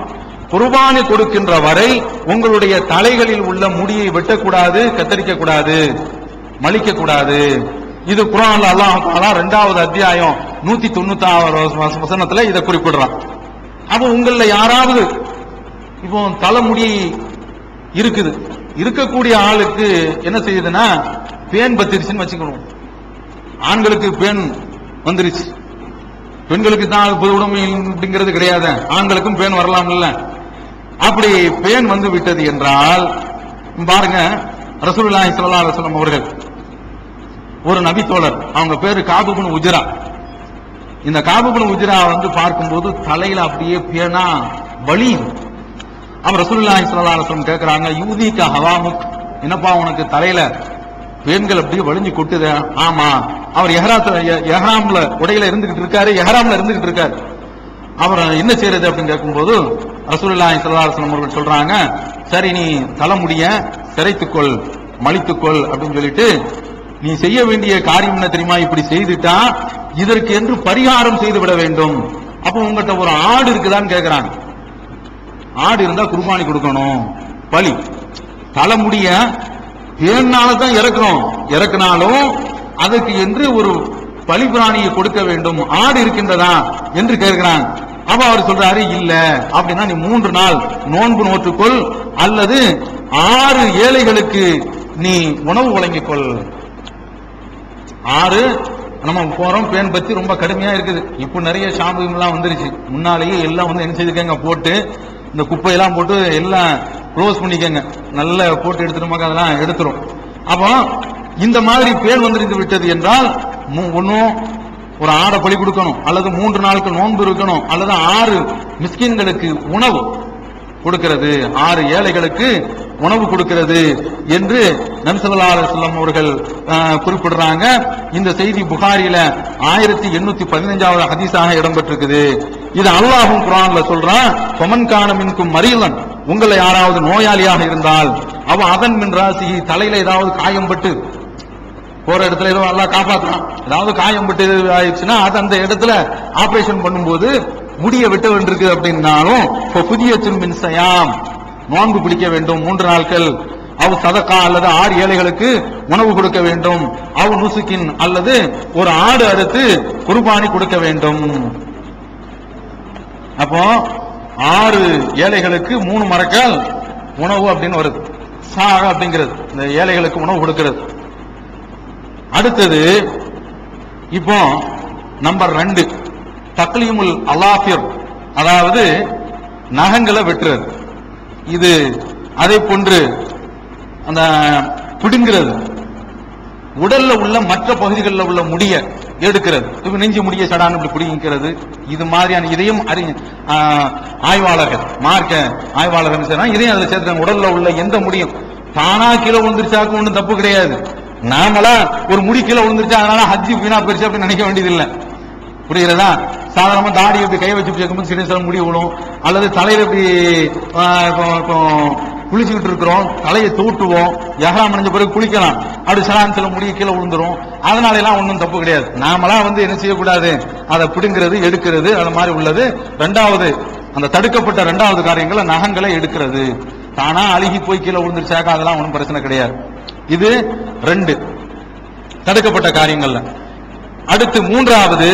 குர்பானி கொடுக்கின்ற வரை உங்களுடைய தலைகளில் உள்ள முடியை வெட்டக்கூடாது, கத்தரிக்க கூடாது, மலிக்க கூடாது. இது குர்ஆன்ல அல்லாஹ் தஆலா 2வது அத்தியாயம் 196 வசனத்துல இதை குறிப்பிடுறான். அப்ப உங்கள யாராவது இப்போ தலைமுடி இருக்கக்கூடிய ஆளுக்கு என்ன செய்யுதுன்னா பேன் பத்திருச்சுன்னு வச்சுக்கணும். ஆண்களுக்கு பேன் வந்துருச்சு, பெண்களுக்கு தான் பொது உடைமை அப்படிங்கிறது கிடையாது, ஆண்களுக்கும் பேன் வரலாம் இல்ல. அப்படி பேன் வந்து விட்டது என்றால் பாருங்க, ரசூலுல்லாஹி ஸல்லல்லாஹு அலைஹி வஸல்லம் அவர்கள் ஒரு நபி தோழர், அவங்க பேரு காபு இப்னு உஜ்ரா. இந்த காபு இப்னு உஜ்ரா வந்து பார்க்கும்போது தலையில அப்படியே பேனா வலி. அவர் ரசூலுல்லாஹி ஸல்லல்லாஹு அலைஹி வஸல்லம் கேட்கிறாங்க, யூதிக ஹவாமுக், என்னப்பா உனக்கு தலையில பேன்கள் அப்படியே வலிஞ்சு கொட்டுது? ஆமா. அவர் எஹ்ராம்ல உடையில இருந்துகிட்டு இருக்காரு. அவர் என்ன செய்யறது அப்படின்னு கேட்கும்போது ரசூலுல்லாஹி ஸல்லல்லாஹு அலைஹி வஸல்லம் அவர்கள் சொல்றாங்க, சரி நீ தலைமுடிய சிரைத்துக்கொள், மலித்துக்கொள் அப்படின்னு சொல்லிட்டு, நீ செய்ய வேண்டிய காரியம் என்ன தெரியுமா? இப்படி செய்துட்டா இதற்கு என்று பரிகாரம் செய்து விட வேண்டும். அப்ப உங்ககிட்ட ஒரு ஆடு இருக்குதான்னு கேட்கிறாங்க. ஆடு இருந்தா குர்பானி கொடுக்கணும். பலி தலைமுடிய பேனாலதான் இறக்குனாலும் அதுக்கு என்று ஒரு பலி பிராணியை கொடுக்க வேண்டும். ஆடு இருக்கின்றதா என்று கேட்கிறாங்க. அப்ப அவர் சொல்றாரு, இல்ல அப்படின்னா நீ 3 நாள் நோன்பு நோற்றுக்கொள் அல்லது 6 ஏழைகளுக்கு நீ உணவு வழங்கிக்கொள். 6 நம்ம போறோம், பேன் பத்தி ரொம்ப கடுமையா இருக்குது. இப்ப நிறைய ஷாம்பு எல்லாம் வந்துருச்சு. முன்னாலேயே எல்லாம் வந்து என்ன செய்துக்கங்க, போட்டு இந்த குப்பையெல்லாம் போட்டு எல்லாம் க்ளோஸ் பண்ணிக்கங்க, நல்லா போட்டு எடுத்துட்டு அதெல்லாம் எடுத்துரும். அப்போ இந்த மாதிரி பேன் வந்துருந்து விட்டது என்றால் ஒன்னும் ஒரு 6 பலி கொடுக்கணும், அல்லது 3 நாளுக்கு நோன்பு இருக்கணும், அல்லது 6 மிஸ்கின்களுக்கு உணவு கொடுக்கிறது, 6 ஏழைகளுக்கு உணவு கொடுக்கிறது என்று நபி ஸல்லல்லாஹு அலைஹி வஸல்லம் அவர்கள் குறிப்பிடுறாங்க. இந்த செய்தி புகாரில 1815வது ஹதீஸாக இடம்பெற்றிருக்குது. இது அல்லாஹ்வும் குர்ஆன்ல சொல்றான், ஃபமன் கான மின்கும் மரீலன், உங்களை யாராவது நோயாளியாக இருந்தால் அவ அதன் மின் ராசி, தலையில ஏதாவது காயம் பட்டு போற இடத்துல ஏதோ அல்லாஹ் காப்பாற்றலாம், ஏதாவது காயம் பட்டு ஆயிடுச்சுன்னா அது அந்த இடத்துல ஆபரேஷன் பண்ணும்போது முடிய விட்ட வேண்டியிருக்கு அப்படின்னாலும் புதிய மின் சயாம், நோன்பு பிடிக்க வேண்டும் 3 நாட்கள். அவ் சதகா அல்லது 6 ஏழைகளுக்கு உணவு கொடுக்க வேண்டும். அவ் நுசுக்கின் அல்லது ஒரு ஆடு அறுத்து குர்பானி கொடுக்க வேண்டும். அப்போ 6 ஏழைகளுக்கு 3 மரக்கால் உணவு அப்படின்னு வருது. சாக அப்படிங்கிறது இந்த ஏழைகளுக்கு உணவு கொடுக்கிறது. அடுத்தது இப்போ நம்பர் 2 தக்லீமுல் அலாஃபிர், அதாவது நகங்களை வெட்டுறது. இது அதை போன்று அந்த பிடுங்கிறது, உடல்ல உள்ள மற்ற பகுதிகளில் உள்ள முடிய எடுக்கிறது. இப்ப நெஞ்சு முடிய சடான்னு இப்படி பிடிக்கிறது, இது மாதிரியான இதையும் ஆய்வாளர்கள், மார்க்க ஆய்வாளர்கள் இதையும் அதில் சேர்த்துக்காங்க. உடல்ல உள்ள எந்த முடியும் தானா கீழே விழுந்துருச்சாக்கும் ஒன்றும் தப்பு கிடையாது. நாமளா ஒரு முடி கீழே விழுந்துருச்சா அதனால ஹஜ்ஜி வீணா போயிருச்சு அப்படின்னு நினைக்க வேண்டியது இல்லை. புரிகிறதா? சாதாரணமா தாடி எப்படி கை வச்சு கேட்கும்போது சில முடி விழும், அல்லது தலையில இப்படி குளிச்சுக்கிட்டு இருக்கிறோம், தலையை தூட்டுவோம், எஹ்ராம் அணிஞ்ச பிறகு குளிக்கலாம், அப்படி சலான் சில முடிய கீழே விழுந்துரும். அதனால எல்லாம் ஒன்றும் தப்பு கிடையாது. நாமளா என்ன செய்யக்கூடாது, அதை பிடுங்கிறது எடுக்கிறது அது மாதிரி உள்ளது. ரெண்டாவது, அந்த தடுக்கப்பட்ட இரண்டாவது காரியங்கள் நகங்களை எடுக்கிறது. தானா அழுகி போய் கீழே விழுந்துருச்சாக்கா அதெல்லாம் ஒன்றும் பிரச்சனை கிடையாது. இது 2 தடுக்கப்பட்ட காரியங்கள்ல. அடுத்து மூன்றாவது,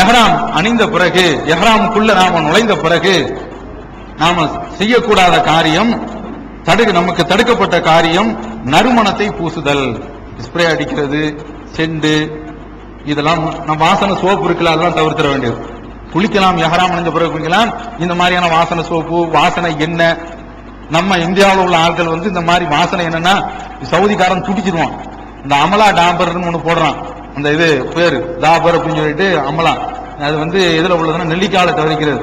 எஹ்ராம் அணிந்த பிறகு, எஹ்ராமுக்குள்ள நாம நுழைந்த பிறகு நாம செய்யக்கூடாத காரியம், நமக்கு தடுக்கப்பட்ட காரியம் நறுமணத்தை பூசுதல். ஸ்ப்ரே அடிக்கிறது, செண்டு, இதெல்லாம் நம்ம வாசனை சோப்பு இருக்குல்ல அதெல்லாம் தவிர்த்திட வேண்டியது. குளிக்கலாம், எஹ்ராம் அணிந்த பிறகு குளிக்கலாம். இந்த மாதிரியான வாசனை சோப்பு, வாசனை எண்ணெய், நம்ம இந்தியாவில் உள்ள ஆட்கள் இந்த மாதிரி வாசனை என்னன்னா சவுதிக்காரன் துடிச்சிருவான். இந்த அமலா டாபர்னு ஒண்ணு போடுறான், அந்த இது பேரு தாபர் அப்படின்னு சொல்லிட்டு அமலா, அது எதுல உள்ளதுன்னா நெல்லிக்கால தவிர்க்கிறது.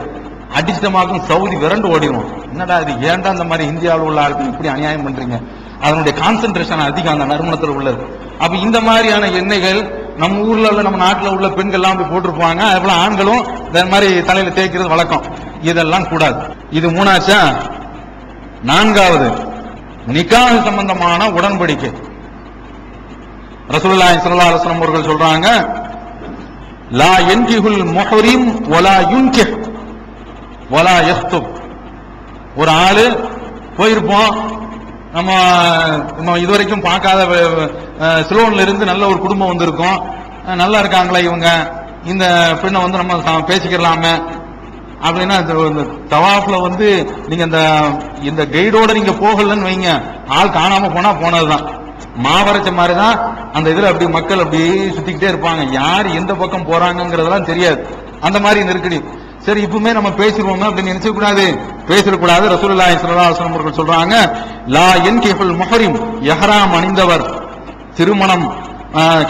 அடிச்சிட்டமாக்கும் சவுதி விரண்டு ஓடிடுவோம். என்னடா இது, ஏன்டா இந்த மாதிரி இந்தியாவில் உள்ள ஆட்கள் இப்படி அநியாயம் பண்றீங்க? அதனுடைய கான்சென்ட்ரேஷன் அதிகம் அந்த நறுமணத்தில் உள்ளது. அப்ப இந்த மாதிரியான எண்ணெய்கள் நம்ம ஊர்ல உள்ள, நம்ம நாட்டில் உள்ள பெண்கள் எல்லாம் போய் போட்டிருப்பாங்க. அதுபோல ஆண்களும் இந்த மாதிரி தலையில தேய்க்கிறது வழக்கம். இதெல்லாம் கூடாது. இது 3ஆச்சா. 4வது, நிக்காஹ் சம்பந்தமான உடன்படிக்கை. ரசூலுல்லாஹி ஸல்லல்லாஹு அலைஹி வஸல்லம் அவர்கள் சொல்றாங்க, லா யன்கிஹுல் முஹ்ரிம் வலா யுன்கிஹ் வலா யக்துப். ஒரு ஆளு போயிருப்போம், நம்ம இதுவரைக்கும் பார்க்காத சிலோன்ல இருந்து நல்ல ஒரு குடும்பம் வந்திருக்கும், நல்லா இருக்காங்களா இவங்க, இந்த பெண்ணை நம்ம பேசிக்கலாமே அப்படின்னா, தவாஃப்ல நீங்க இந்த கைடோட நீங்க போகலன்னு வைங்க, ஆள் காணாம போனா போனதுதான். மாவரைச்ச மாதிரிதான் அந்த இதுல அப்படி மக்கள் அப்படி சுத்திக்கிட்டே இருப்பாங்க, யார் எந்த பக்கம் போறாங்கிறதெல்லாம் தெரியாது. அந்த மாதிரி நெருக்கடி. சரி, இப்பவுமே நம்ம பேசிடுவோம் அப்படின்னு நினைச்ச கூடாது, பேசிடக்கூடாது. ரசூலுல்லாஹி ஸல்லல்லாஹு அலைஹி வஸல்லம் அவர்கள் சொல்றாங்க, லா யன்கிஹுல் முஹ்ரிம், இஹ்ராம் அணிந்தவர் திருமணம்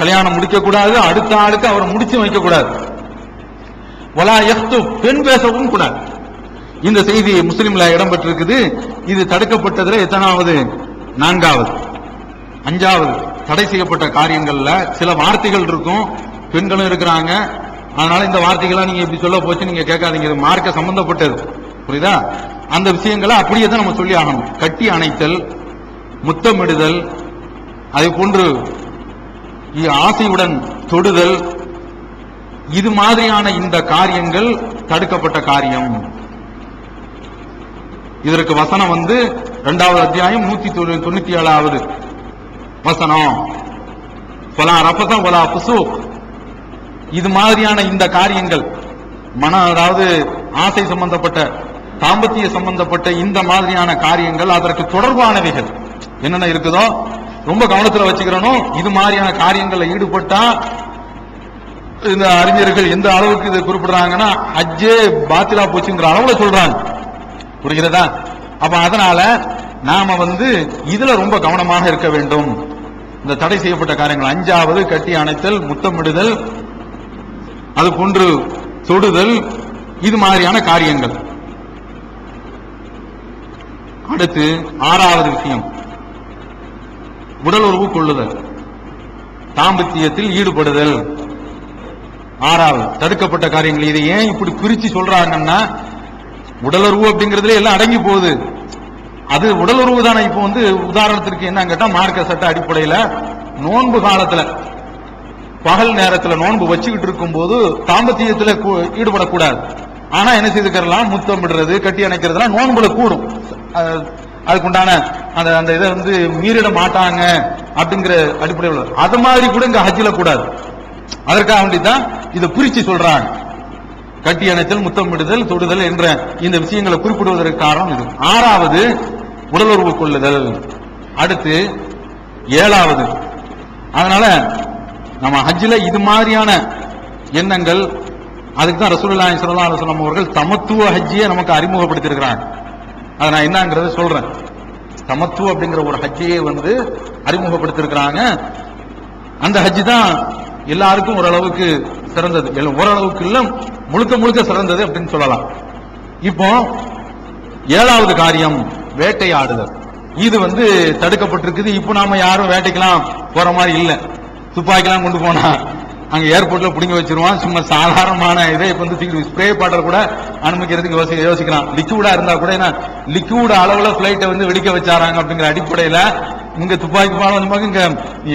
கல்யாணம் முடிக்க கூடாது, அடுத்த ஆளுக்கு அவர் முடிச்சு வைக்க கூடாது. வலா யக்துப், பெண் பேசவும் கூடாது. இந்த செய்தி முஸ்லிம்ல இடம்பெற்றிருக்குது. இது தடுக்கப்பட்டதுல எத்தனாவது? 4வது. 5வது, தடை செய்யப்பட்ட காரியங்கள்ல சில வார்த்தைகள் இருக்கும், பெண்களும் இருக்கிறாங்க, அதனால இந்த வார்த்தைகள்லாம் நீங்க இப்படி சொல்ல போச்சு நீங்க கேட்காதீங்க, மார்க்க சம்பந்தப்பட்டது. புரியுதா? அந்த விஷயங்களை அப்படியே தான் நம்ம சொல்லி ஆகணும். கட்டி அணைத்தல், முத்தமிடுதல், அதை போன்று ஆசையுடன் தொடுதல், இது மாதிரியான இந்த காரியங்கள் தடுக்கப்பட்ட காரியம். இதற்கு வசனம் 2வது அத்தியாயம் 197வது வசனம். வலா ரஃபஸ வலா ஃபுசூக். இது மாதிரியான இந்த காரியங்கள், அதாவது ஆசை சம்பந்தப்பட்ட, தாம்பத்திய சம்பந்தப்பட்ட இந்த மாதிரியான காரியங்கள், அதற்கு தொடர்பானவைகள் என்னென்ன இருக்குதோ ரொம்ப கவனத்தில் வச்சுக்கிறணும். இது மாதிரியான காரியங்களில் ஈடுபட்டா இந்த அறிஞர்கள் எந்த அளவுக்கு இது குறிப்பிடுறாங்கன்னா, ஹஜ்ஜே பாத்திலா போச்சுங்கிற அளவுல சொல்றாங்க. புரிகிறதா? அப்ப அதனால நாம இதுல ரொம்ப கவனமாக இருக்க வேண்டும். இந்த தடை செய்யப்பட்ட காரியங்கள் 5வது கட்டி அணைத்தல், முத்தமிடுதல், அது போன்று தொடுதல், இது மாதிரியான காரியங்கள். அடுத்து 6வது விஷயம், உடல் உறவு கொள்ளுதல், தாம்பத்தியத்தில் ஈடுபடுதல். 6வது தடுக்கப்பட்ட காரியங்கள். இதை ஏன் இப்படி பிரிச்சு சொல்றாங்கன்னா, உடலுறவு அப்படிங்கிறதுல எல்லாம் அடங்கி போகுது. அது உடலுறவு தானே. இப்போ உதாரணத்திற்கு என்ன கேட்டா, மார்க்க சட்ட அடிப்படையில நோன்பு காலத்துல பகல் நேரத்துல நோன்பு வச்சுக்கிட்டு இருக்கும் போது தாம்பத்தியத்துல ஈடுபடக்கூடாது. ஆனா என்ன செய்துக்கலாம், முத்தமிடுறது, கட்டி அணைக்கிறதுலாம் நோன்புல கூடும். அதுக்குண்டான அந்த இதை மீறிட மாட்டாங்க அப்படிங்கிற அடிப்படையில் அது மாதிரி கூட இங்க ஹஜ்ஜில கூடாது. அதற்காக வேண்டிதான் இதை பிரிச்சு சொல்றாங்க. கட்டி அணைத்தல், முத்தமிடுதல், தொடுதல் என்ற இந்த விஷயங்களை குறிப்பிடுவதற்கு காரணம் இது. 6வது உடலுறவு கொள்ளுதல். அடுத்து 7வது. அதனால நம்ம ஹஜ்ஜில இது மாதிரியான எண்ணங்கள், அதுக்கு தான் ரசூலுல்லாஹி ஸல்லல்லாஹு அலைஹி வஸல்லம் அவர்கள் தமத்துவ ஹஜ்ஜியை நமக்கு அறிமுகப்படுத்தி இருக்கிறாங்க. அதை நான் என்னங்கிறத சொல்றேன். தமத்துவ அப்படிங்கிற ஒரு ஹஜ்ஜியை அறிமுகப்படுத்தி இருக்கிறாங்க. அந்த ஹஜ்ஜி தான் எல்லாருக்கும் ஓரளவுக்கு சிறந்தது, ஓரளவுக்கு இல்ல முழுக்க முழுக்க சிறந்தது அப்படின்னு சொல்லலாம். இப்போ 7வது காரியம் வேட்டையாடுதல். இது தடுக்கப்பட்டிருக்குது. இப்போ நாம யாரும் வேட்டைக்கெல்லாம் போற மாதிரி இல்ல. துப்பாக்கிலாம் கொண்டு போனா அங்க ஏர்போர்ட்ல புடிங்க வச்சிருவான். சும்மா சாதாரணமான இதை இப்ப ஸ்ப்ரே பாட்டல் கூட அனுமதிக்கிறதுக்கு யோசிக்கலாம். லிக்விடா இருந்தா கூட, ஏன்னா லிக்விட் அளவுல பிளைட்டை வெடிக்க வச்சாராங்க அப்படிங்கிற அடிப்படையில இங்க துப்பாக்கி பாலம் இங்க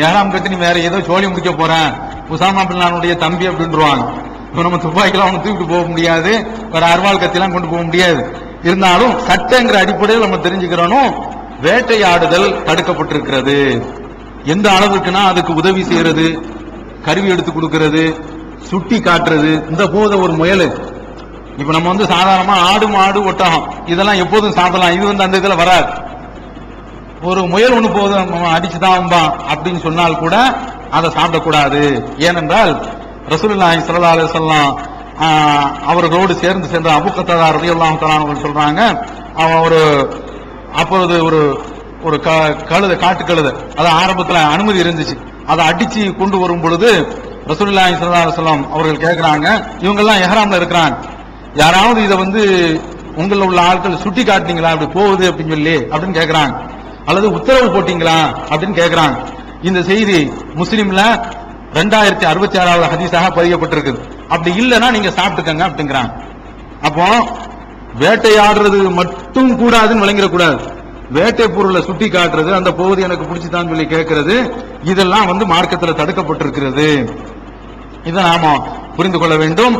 7ஆம் கட்டு நீ வேற ஏதோ சோழி முடிக்க போறேன், உசாமா பின் தம்பி அப்படின்றாங்க. இப்ப நம்ம துப்பாக்கிலாம் அவங்க தூக்கிட்டு போக முடியாது, வேற அர்வால் கத்திலாம் கொண்டு போக முடியாது. இருந்தாலும் சட்டங்கிற அடிப்படையில் நம்ம தெரிஞ்சுக்கிறோம், வேட்டையாடுதல் தடுக்கப்பட்டிருக்கிறது. எந்த அளவுக்குன்னா அதுக்கு உதவி செய்யறது, கருவி எடுத்து கொடுக்கிறது, சுட்டி காட்டுறது. இந்த போத ஒரு முயல், இப்ப நம்ம சாதாரணமா ஆடு மாடு ஒட்டகம் இதெல்லாம் எப்போதும் சாப்பிடலாம், இது அந்த இதுல வராது. ஒரு முயல் ஒண்ணு போதும் அடிச்சுதான் அப்படின்னு சொன்னால் கூட அதை சாப்பிடக்கூடாது. ஏனென்றால் ரசூலுல்லாஹி ஸல்லல்லாஹு அலைஹி வஸல்லம் அவர்களோடு சேர்ந்து சென்ற அபூ கத்தாதா ரலியல்லாஹு தஆலா அவர்கள் சொல்றாங்க, அவன் அப்பொழுது ஒரு கழுதை, காட்டு கழுதை, அது ஆரம்பத்துல அனுமதி இருந்துச்சு, அதை அடிச்சு கொண்டு வரும் பொழுது ரசூலுல்லாஹி ஸல்லல்லாஹு அலைஹி வஸல்லம் அவர்கள் கேட்கிறாங்க, இவங்க எல்லாம் இஹ்ராம்ல இருக்கிறாங்க, யாராவது இதை உங்கள உள்ள ஆட்கள் சுட்டி காட்டினீங்களா அப்படி போகுது அப்படின்னு சொல்லி அப்படின்னு கேட்கிறாங்க, அல்லது உத்தரவு போட்டீங்களா அப்படின்னு கேட்கிறாங்க. இந்த செய்தி முஸ்லிம்ல 2066வது ஹதீஸாக பதியப்பட்டிருக்குது. அப்படி இல்லைன்னா நீங்க சாப்பிட்டுக்கங்க அப்படிங்கிறாங்க. அப்போ வேட்டையாடுறது மட்டும் கூடாதுன்னு விளங்கிடக்கூடாது. வேட்டை பொருளை சுட்டி காட்டுறது, அந்த பகுதி எனக்கு பிடிச்சுதான் சொல்லி கேட்கறது, இதெல்லாம் மார்க்கத்தில் தடுக்கப்பட்டிருக்கிறது. இதை நாம புரிந்து கொள்ள வேண்டும்.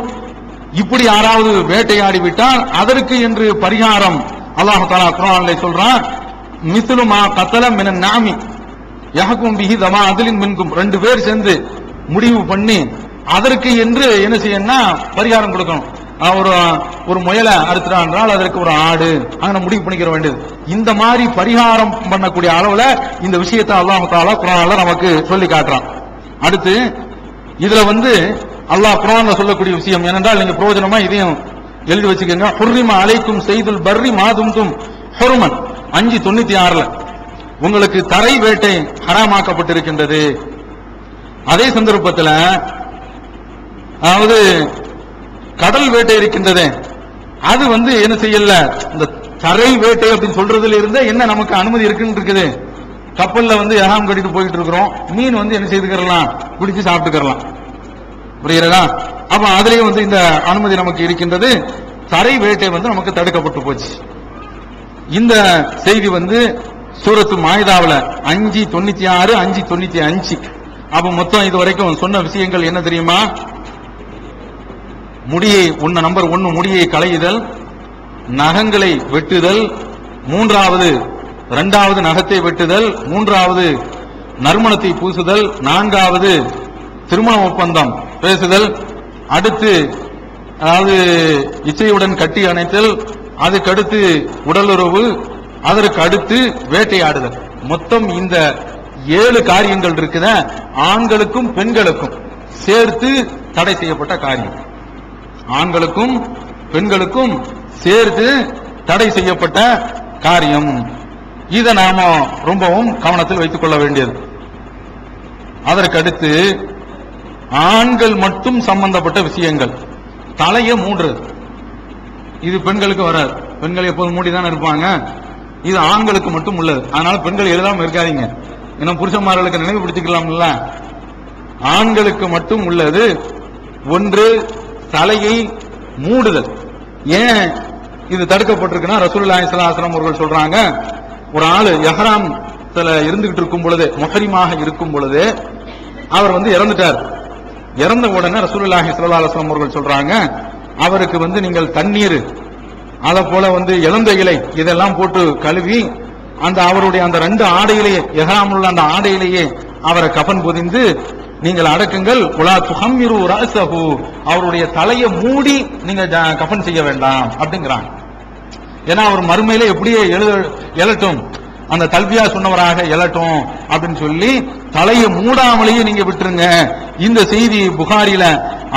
இப்படி யாராவது வேட்டையாடி விட்டால் அதற்கு என்று பரிகாரம் அல்லாஹ் தஆலா குர்ஆனிலே சொல்றான், மிஸ்லுமா கத்தல மினன் நாமி யஹ்கும் பிஹி தமா அத்லின் மின்கும். 2 பேர் சேர்ந்து முடிவு பண்ணி அதற்கு என்று என்ன செய்யணும்னா பரிகாரம் கொடுக்கணும். ஒரு முயலை அறுத்துறான்றால் அதற்கு ஒரு ஆடு அங்க முடிவு பண்ணிக்கிற வேண்டியது. இந்த மாதிரி பரிகாரம் பண்ணக்கூடிய அளவுல இந்த விஷயத்தை அல்லாஹ் தஆலா குர்ஆன்ல நமக்கு சொல்லி காட்டுறான். அடுத்து இதுல அல்லாஹ் குர்ஆன்ல சொல்லக்கூடிய விஷயம் என்னென்றால், நீங்க பிரயோஜனமா இதையும் எழுதி வச்சுக்கோங்க. ஹுர்ரிமா அலைக்கும் செய்துல் பர்ரி மாதும்தும் ஹுர்மன் 596ல உங்களுக்கு தரை வேட்டை ஹராமாக்கப்பட்டிருக்கின்றது. அதே சந்தர்ப்பத்தில் அதாவது கடல் வேட்டை இருக்கின்றது, அது என்ன செய்யல, இந்த தரை வேட்டை அப்படின்னு சொல்றதுல இருந்த என்ன நமக்கு அனுமதி இருக்குன்னு இருக்குது. கப்பல்ல எஹ்ராம் கட்டிட்டு போயிட்டு இருக்கிறோம், மீன் என்ன செய்துக்கலாம், பிடிச்சு சாப்பிட்டுக்கலாம், புரியுறதா? அப்ப அதுலயும் இந்த அனுமதி நமக்கு இருக்கின்றது. தரை வேட்டை நமக்கு தடுக்கப்பட்டு போச்சு. இந்த செய்தி சூரத்து மாயிதாவுல 596 595. அப்ப மொத்தம் இது வரைக்கும் சொன்ன விஷயங்கள் என்ன தெரியுமா? முடியை நம்பர் 1 முடியை களையுதல், நகங்களை வெட்டுதல், 2வது நகத்தை வெட்டுதல், 3வது நறுமணத்தை பூசுதல், 4வது திருமண ஒப்பந்தம் பேசுதல், அடுத்து அதாவது இச்சையுடன் கட்டி அணைத்தல், அதுக்கடுத்து உடலுறவு, அதற்கு அடுத்து வேட்டையாடுதல். மொத்தம் இந்த 7 காரியங்கள் இருக்குத, ஆண்களுக்கும் பெண்களுக்கும் சேர்த்து தடை செய்யப்பட்ட காரியம். ஆண்களுக்கும் பெண்களுக்கும் சேர்த்து தடை செய்யப்பட்ட காரியம். இதை நாம ரொம்பவும் கவனத்தில் வைத்துக் கொள்ள வேண்டியது. அதற்கடுத்து ஆண்கள் மட்டும் சம்பந்தப்பட்ட விஷயங்கள், தலையை மூடுறது. இது பெண்களுக்கு வராது, பெண்கள் எப்போதும் மூடிதான் இருப்பாங்க. இது ஆண்களுக்கு மட்டும் உள்ளது. அதனால பெண்கள் எழுதாம இருக்காதீங்க, இன்னும் புருஷன்மார்களுக்கு நினைவுபடுத்திக்கலாம்ல. ஆண்களுக்கு மட்டும் உள்ளது. 1 தலையை மூடுதல். ஏன் இது தடுக்கப்பட்டிருக்குன்னா, ரசூலுல்லாஹி ஸல்லல்லாஹு அலைஹி வஸல்லம் அவர்கள் சொல்றாங்க, ஒரு ஆளு இஹ்ராம்ல இருந்துகிட்டு இருக்கும் பொழுது, முஹரிமாக இருக்கும் பொழுது அவர் இறந்துட்டார். இறந்த உடனே ரசூலுல்லாஹி ஸல்லல்லாஹு அலைஹி வஸல்லம் அவர்கள் சொல்றாங்க, அவருக்கு நீங்கள் தண்ணீர், அத போல இளந்த இலை இதெல்லாம் போட்டு கழுவி அந்த அவருடைய அந்த 2 ஆடையிலேயே, இஹ்ராமில் உள்ள அந்த ஆடையிலேயே அவரை கஃன் பொதிந்து நீங்கள் அடக்குங்கள். உலா துஹம்மிரு ரஅஸஹு, அவருடைய தலையை மூடி நீங்க கஃன் செய்ய வேண்டாம் அப்படிங்கிறாங்க. ஏன்னா அவர் மறுமையில எப்படியே எழட்டும், அந்த தல்பியா சொன்னவராக எழட்டும் அப்படின்னு சொல்லி தலையை மூடாமலேயே நீங்க விட்டுருங்க. இந்த செய்தி புகாரில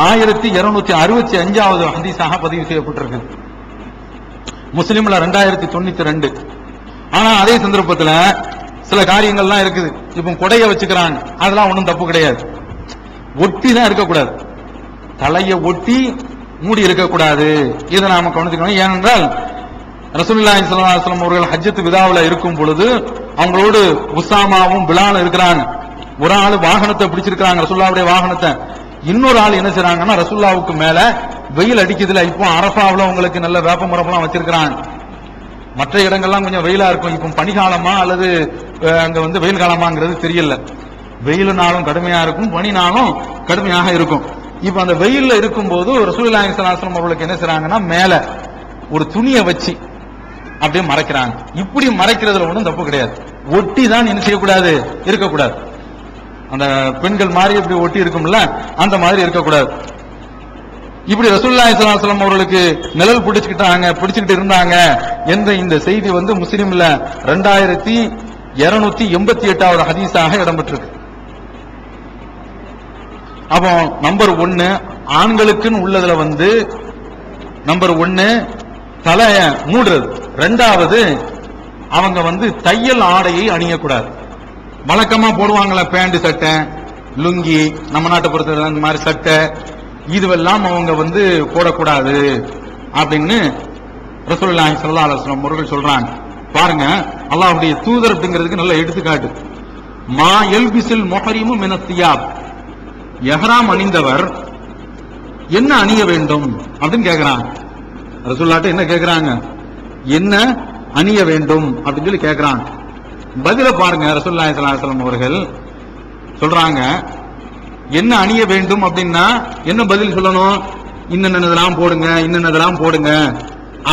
1265வது ஹதீஸாக பதிவு செய்யப்பட்டிருக்கு. முஸ்லிம்ல 2092. ஆனா அதே சந்தர்ப்பத்தில் சில காரியங்கள்லாம் இருக்குது. இப்ப கொடைய வச்சுக்கிறாங்க, அதெல்லாம் ஒன்றும் தப்பு கிடையாது. ஒட்டி தான் இருக்கக்கூடாது, தலையை ஒட்டி மூடி இருக்கக்கூடாது. இதை நாம கவனிச்சுக்கணும். ஏனென்றால் ரசூலுல்லாஹி ஸல்லல்லாஹு அலைஹி வஸல்லம் அவர்கள் ஹஜ்ஜத் விதாவுல இருக்கும் பொழுது அவங்களோடு உசாமாவும் பிலாலும் இருக்கிறாங்க. ஒரு ஆள் வாகனத்தை பிடிச்சிருக்காங்க, ரசூலுல்லாஹ்வுடைய வாகனத்தை. இன்னொரு ஆள் என்ன செய்றாங்கன்னா, ரசூலுல்லாஹ்வுக்கு மேல வெயில் அடிக்குதுல, இப்போ அரஃபாவுல உங்களுக்கு நல்ல வேப்ப மரம்லாம் வச்சிருக்கிறாங்க. மற்ற இடங்கள்லாம் கொஞ்சம் வெயிலா இருக்கும். இப்போ பனிகாலமா அல்லது அங்க வெயில் காலமாங்கிறது தெரியல. வெயிலுனாலும் கடுமையா இருக்கும், பனினாலும் கடுமையாக இருக்கும். இப்ப அந்த வெயில்ல இருக்கும் போது ரசூலுல்லாஹி ஸல்லல்லாஹு அலைஹி வஸல்லம் அவர்களுக்கு என்ன செய்றாங்கன்னா, மேல ஒரு துணியை வச்சு அப்படியே மறைக்கிறாங்க. இப்படி மறைக்கிறதுல ஒன்றும் தப்பு கிடையாது. ஒட்டி தான் என்ன செய்யக்கூடாது, இருக்கக்கூடாது. அந்த பெண்கள் மாதிரி இப்படி ஒட்டி இருக்கும்ல, அந்த மாதிரி இருக்கக்கூடாது. இப்படி ரசூலுல்லாஹி ஸல்லல்லாஹு அலைஹி வஸல்லம் அவர்களுக்கு நிழல் பிடிச்சுக்கிட்டு இருந்தாங்க என்ற இந்த செய்தி முஸ்லிம்ல 2288வது ஹதீஸாக இடம்பெற்றிருக்கு. அப்போ நம்பர் 1 ஆண்களுக்குன்னு உள்ளதுல நம்பர் 1 தலைய மூடுறது. 2வது அவங்க தையல் ஆடையை அணியக்கூடாது. வழக்கமா போடுவாங்களா பேண்ட் சட்டை லுங்கி, நம்ம நாட்டை பொறுத்தவரை அந்த மாதிரி சட்டை இதுவெல்லாம் அவங்க போடக்கூடாது அப்படின்னு ரசூலுல்லாஹி ஸல்லல்லாஹு அலைஹி வஸல்லம் அவர்கள் சொல்றாங்க. பாருங்க, அல்லாஹ்வுடைய தூதர் அப்படிங்கிறதுக்கு நல்ல எடுத்துக்காட்டு. மா யல்பிஸுல் முஹரிமு மினத் தியாப், இஹ்ராம் அணிந்தவர் என்ன அணிய வேண்டும் அப்படின்னு கேக்குறாங்க. ரசூலுல்லாஹ்ட்ட என்ன கேக்குறாங்க, என்ன அணிய வேண்டும் அப்படின்னு சொல்லி கேக்குறாங்க. பதில பாருங்க, ரசூலுல்லாஹி ஸல்லல்லாஹு அலைஹி வஸல்லம் அவர்கள் சொல்றாங்க, என்ன அணிய வேண்டும் அப்படின்னா என்ன பதில் சொல்லணும், இன்னென்னதெல்லாம் போடுங்க, இன்னென்னதெல்லாம் போடுங்க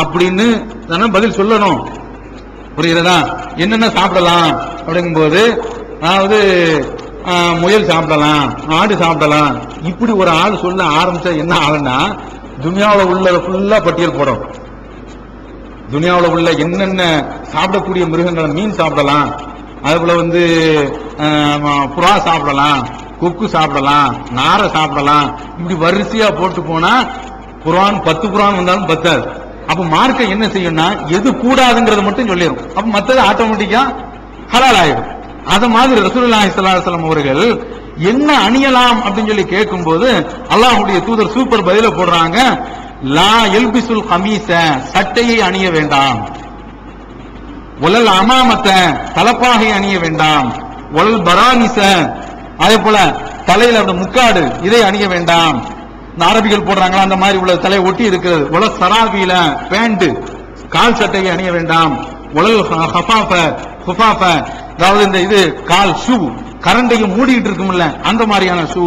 அப்படின்னு தானே பதில் சொல்லணும். புரியுறதா? என்னென்ன சாப்பிடலாம் அப்படிங்கும் போது, அதாவது முயல் சாப்பிடலாம், ஆடு சாப்பிடலாம், இப்படி ஒரு ஆள் சொல்ல ஆரம்பிச்சா என்ன ஆகுன்னா, துனியாவில் உள்ள ஃபுல்லா பட்டியல் போடும். துனியாவில் உள்ள என்னென்ன சாப்பிடக்கூடிய மிருகங்களை, மீன் சாப்பிடலாம், அது போல புறா சாப்பிடலாம், கொக்கு சாப்பிடலாம், நாரை சாப்பிடலாம், இப்படி வரிசையா போட்டு போனா குர்ஆன் 10 குர்ஆன் வந்தாலும் பத்தாது. அப்ப மார்க்க என்ன செய்யும்னா, எது கூடாதுங்கிறத மட்டும் சொல்லிடும். அப்ப மத்தது ஆட்டோமேட்டிக்கா ஹலால் ஆயிடும். அத மாதிரி ரசூலுல்லாஹி ஸல்லல்லாஹு அலைஹி வஸல்லம் அவர்கள் என்ன அணியலாம் அப்படின்னு சொல்லி கேட்கும் போது அல்லாஹ்வுடைய தூதர் சூப்பர் பதில போடுறாங்க, லா யல்பிசுல் கமீஸ, சட்டையை அணிய வேண்டாம், வலல் அமாமத்த, தலப்பாகை அணிய வேண்டாம், வலல் பரானிஸ, அதே போல தலையில முக்காடு இதை அணிய வேண்டாம். இந்த அரபிகள் போடுறாங்களா அந்த மாதிரி உள்ள தலை ஒட்டி இருக்கிறது. உல சராவில பேண்ட் கால் சட்டையை அணிய வேண்டாம். உலல் ஹுஃபாஃப, அதாவது இந்த இது கால் ஷூ கரண்டையும் மூடிட்டு இருக்கும்ல அந்த மாதிரியான ஷூ.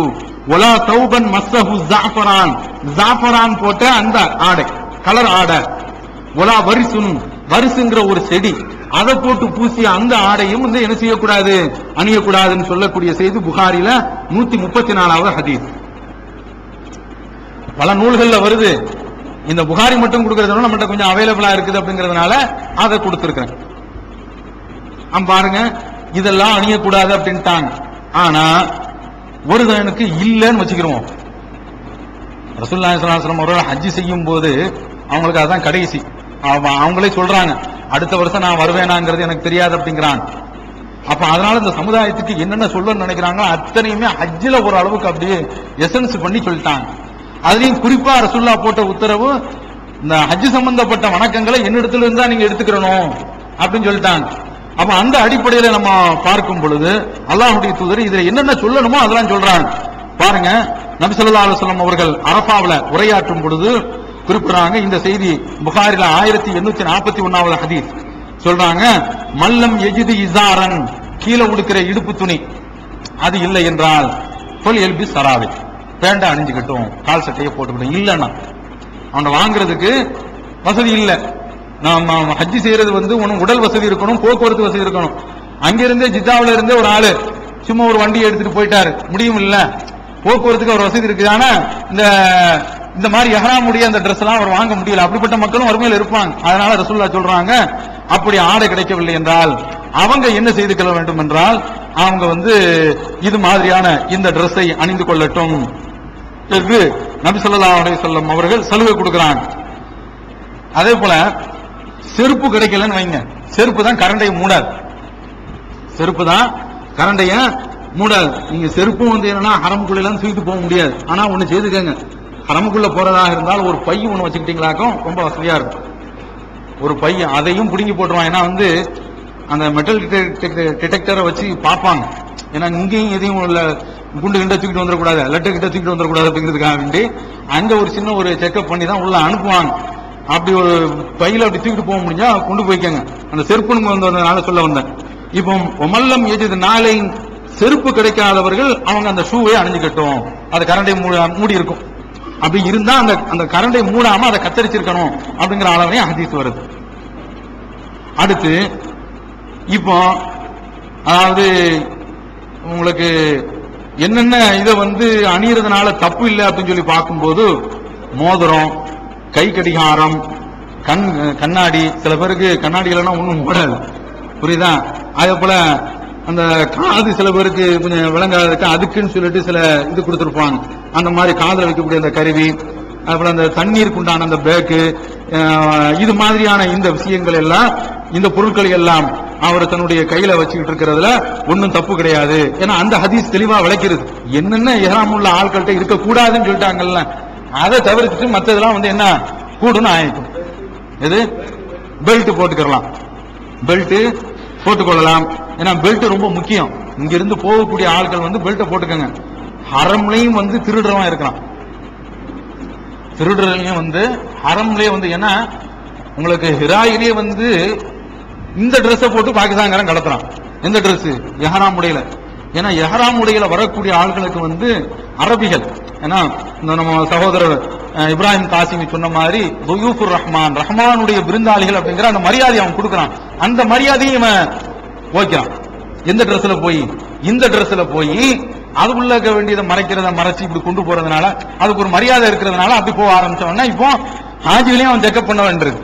ஒலா தௌபன் மஸ்ஸஹு ஜாஃபரான், ஜாஃபரான் போட்ட அந்த ஆடை, கலர் ஆடை. ஒலா வரிசுன், வரிசுங்கிற ஒரு செடி, அதை போட்டு பூசிய அந்த ஆடையும் என்ன செய்யக்கூடாது, அணியக்கூடாதுன்னு சொல்லக்கூடிய செய்தி புகாரில 134வது ஹதீஸ். பல நூல்கள்ல வருது. இந்த புகாரி மட்டும் கொடுக்கறதுனால நம்மகிட்ட கொஞ்சம் அவைலபிளா இருக்குது அப்படிங்கறதுனால அதை கொடுத்திருக்கிறேன். பாருங்க, இதெல்லாம் அணியக்கூடாது அப்படின்ட்டாங்க. ஆனா ஒருதனுக்கு இல்லன்னு வச்சுக்கிறோம். ரசூலுல்லாஹி ஸல்லல்லாஹு அலைஹி வஸல்லம் அவர்கள் ஹஜ் செய்யும் போது அவங்களுக்கு அதான் கடைசி. அவங்களே சொல்றாங்க, அடுத்த வருஷம் நான் வருவேனாங்கிறது எனக்கு தெரியாது அப்படிங்கிறாங்க. அப்ப அதனால இந்த சமுதாயத்துக்கு என்னென்ன சொல்லணும்னு நினைக்கிறாங்க அத்தனையுமே ஹஜ்ஜில ஒரு அளவுக்கு அப்படியே எசன்ஸ் பண்ணி சொல்லிட்டாங்க. அதுலயும் குறிப்பா ரசூலுல்லாஹ் போட்ட உத்தரவு, இந்த ஹஜ் சம்பந்தப்பட்ட வணக்கங்களை என்னிடத்துல இருந்தா நீங்க எடுத்துக்கிறணும் அப்படின்னு சொல்லிட்டாங்க. அப்ப அந்த அடிப்படையில நம்ம பார்க்கும் பொழுது அல்லாஹ்வுடைய தூதர் இதுல என்னென்ன சொல்லணுமோ அதெல்லாம் சொல்றாங்க. பாருங்க, நபி ஸல்லல்லாஹு அலைஹி வஸல்லம் அவர்கள் அரஃபாவுல உரையாற்றும் பொழுது குறிப்பிடுறாங்க. இந்த செய்தி புகாரில 1841வது ஹதீஸ். சொல்றாங்க, மல்லம் எஜிது இசாரன், கீழே உடுக்கிற இடுப்பு துணி அது இல்லை என்றால் சொல் எல்பி சராவி, பேண்ட அணிஞ்சுக்கிட்டும், கால் சட்டையை போட்டுக்கிட்டும். இல்லைன்னா அவனை வாங்குறதுக்கு வசதி இல்லை. நாம ஹஜ்ஜி செய்யறது உனக்கு உடல் வசதி இருக்கணும், போக்குவரத்து வசதி இருக்கணும். அங்கிருந்தே ஜித்தாவில இருந்தே ஒரு ஆளு சும்மா ஒரு வண்டியை எடுத்துட்டு போயிட்டாரு, முடியும் இல்ல, போக்குவரத்துக்கு ஒரு வசதி இருக்குது. ஆனா இந்த மாதிரி எஹ்ராமுடைய அந்த ட்ரெஸ் எல்லாம் அவர் வாங்க முடியல. அப்படிப்பட்ட மக்களும் வறுமையில் இருப்பாங்க. அதனால ரசூலுல்லாஹ் சொல்றாங்க, அப்படி ஆடை கிடைக்கவில்லை என்றால் அவங்க என்ன செய்து கொள்ள வேண்டும் என்றால் அவங்க இது மாதிரியான இந்த ட்ரெஸ்ஸை அணிந்து கொள்ளட்டும் என்று நபி ஸல்லல்லாஹு அலைஹி வஸல்லம் அவர்கள் சலுகை கொடுக்கிறாங்க. அதே போல செருப்பு கிடைக்கலன்னு வைங்க, செருப்பு தான் கரண்டையை மூடாது. செருப்பு தான் கரண்டைய மூடாது. நீங்க செருப்பும் வந்து என்னன்னா ஹரமுக்குள்ள எல்லாம் தூக்கிட்டு போக முடியாது. ஆனா ஒண்ணு செய்துக்கங்க, ஹரமுக்குள்ள போறதாக இருந்தால் ஒரு பை ஒண்ணு வச்சுக்கிட்டீங்களாக்கும் ரொம்ப வசதியா இருக்கும். ஒரு பை அதையும் பிடுங்கி போட்டுருவான். ஏன்னா வந்து அந்த மெட்டல் டிடெக்டரை வச்சு பார்ப்பாங்க. ஏன்னா இங்கேயும் எதையும் உள்ள குண்டு கிட்ட தூக்கிட்டு வந்துடக்கூடாது, லெட்டர் கிட்ட தூக்கிட்டு வந்துடக்கூடாது அப்படிங்கிறதுக்காக வேண்டி அங்க ஒரு சின்ன ஒரு செக்அப் பண்ணி தான் உள்ள அனுப்புவாங்க. அப்படி ஒரு பையில அப்படி தூக்கிட்டு போக முடிஞ்சா கொண்டு போய்க்கங்க. அந்த செருப்புன்னு வந்ததுனால சொல்ல வந்தேன். இப்போ ஒமல்லம் எஜிது நாளை செருப்பு கிடைக்காதவர்கள் அவங்க அந்த ஷூவை அணிஞ்சுக்கட்டும். அது கரண்டை மூடி இருக்கும். அப்படி இருந்தா அந்த கரண்டை மூடாம அதை கத்தரிச்சிருக்கணும் அப்படிங்கிற அளவையும் ஹதீஸ் வருது. அடுத்து இப்போ அதாவது உங்களுக்கு என்னென்ன இதை வந்து அணியறதுனால தப்பு இல்லை அப்படின்னு சொல்லி பார்க்கும்போது மோதிரம், கை கடிகாரம், கண்ணாடி, சில பேருக்கு கண்ணாடிகள்லாம் ஒன்றும் போடாது, புரியுதா? அதே போல அந்த காது சில பேருக்கு கொஞ்சம் விளங்காத அதுக்குன்னு சொல்லிட்டு சில இது கொடுத்துருப்பாங்க. அந்த மாதிரி காதுல வைக்கக்கூடிய அந்த கருவி, அதுபோல அந்த தண்ணீருக்கு உண்டான அந்த பேக்கு, இது மாதிரியான இந்த விஷயங்கள் எல்லாம், இந்த பொருட்களை எல்லாம் அவர் தன்னுடைய கையில வச்சுக்கிட்டு இருக்கிறதுல ஒன்னும் தப்பு கிடையாது. ஏன்னா அந்த ஹதீஸ் தெளிவா விளக்கிறது. என்னென்ன இஹ்ராம் உள்ள ஆட்கள்கிட்ட இருக்கக்கூடாதுன்னு சொல்லிட்டாங்கல்ல, அதை தவிர்த்துட்டு மற்றதெல்லாம் வந்து என்ன கூடுன்னு ஆயிக்கும். எது பெல்ட் போட்டுக்கலாம், பெல்ட் போட்டுக்கொள்ளலாம். ஏன்னா பெல்ட் ரொம்ப முக்கியம். இங்க இருந்து போகக்கூடிய ஆட்கள் வந்து பெல்ட்டை போட்டுக்கங்க. ஹரம்லையும் வந்து திருடுறவன் இருக்கிறான். திருடுறதையும் வந்து ஹரம்லயே வந்து ஏன்னா உங்களுக்கு ஹிராயிலே வந்து இந்த ட்ரெஸ்ஸை போட்டு பாகிஸ்தான்காரன் கடத்துறான். எந்த ட்ரெஸ்? எஹராம் உடையில. ஏன்னா எஹராம் உடையில வரக்கூடிய ஆட்களுக்கு வந்து அரபிகள், ஏன்னா இந்த நம்ம சகோதரர் இப்ராஹிம் காசிமி சொன்ன மாதிரி துயூஃபுர் ரஹ்மான், ரஹ்மானுடைய விருந்தாளிகள் அப்படிங்கிற அந்த மரியாதையை அவன் கொடுக்குறான். அந்த மரியாதையை இவன் ஓய்க்கிறான். எந்த ட்ரெஸ்ல போய்? இந்த ட்ரெஸ்ல போய் அது உள்ள வேண்டியதை மறைக்கிறத மறைச்சு இப்படி கொண்டு போறதுனால அதுக்கு ஒரு மரியாதை இருக்கிறதுனால அப்படி போக ஆரம்பிச்சவன்னா இப்போ ஹாஜிலையும் அவன் செக்அப் பண்ண வேண்டியது.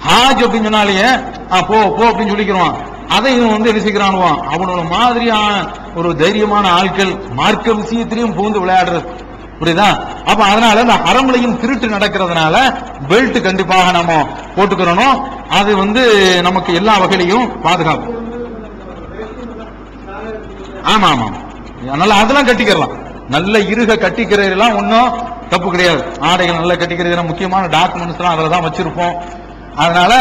ஹாஜ் அப்படின்னு சொன்னாலேயே போ போ அப்படின்னு சொல்லிக்கிறான். அதை இவன் வந்து ரசிக்கிறானுவான். அவனோட மாதிரியான ஒரு தைரியமான ஆட்கள் மார்க்க விஷயத்திலையும் புகுந்து விளையாடுறது, புரியுதா? அப்ப அதனால இந்த ஹரம்லையும் திருட்டு நடக்கிறதுனால பெல்ட் கண்டிப்பாக நம்ம போட்டுக்கிறோம். அது வந்து நமக்கு எல்லா வகையிலையும் பாதுகாப்பு. ஆமா ஆமா, அதனால அதெல்லாம் கட்டிக்கிறலாம். நல்ல இருக கட்டிக்கிறதெல்லாம் ஒன்னும் தப்பு கிடையாது. ஆடைகள் நல்ல கட்டிக்கிறது முக்கியமான டாக்குமெண்ட்ஸ் எல்லாம் அதில் தான் வச்சிருப்போம். அதனால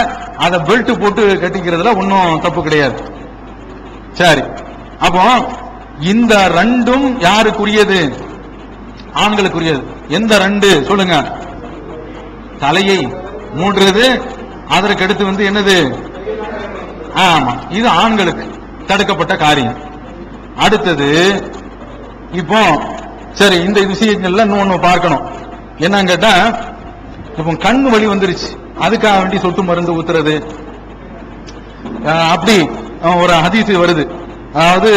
அதை பெல்ட் போட்டு கட்டிக்கிறதுல ஒன்னும் தப்பு கிடையாது. சரி, அப்போ இந்த ரெண்டும் யாருக்குரியது? ஆண்களுக்குரியது. எந்த ரெண்டு சொல்லுங்க? தலையை மூடுறது, அதற்கு அடுத்து வந்து என்னது? ஆமா, இது ஆண்களுக்கு தடுக்கப்பட்ட காரியம். அடுத்தது இப்போ சரி, இந்த விஷயங்கள்ல இன்னொன்னு பார்க்கணும். என்னன்னு கேட்டா, இப்போ கண் வலி வந்துருச்சு, அதுக்காக வேண்டி சொட்டு மருந்து ஊத்துறது அப்படி ஒரு ஹதீஸ் வருது. அதாவது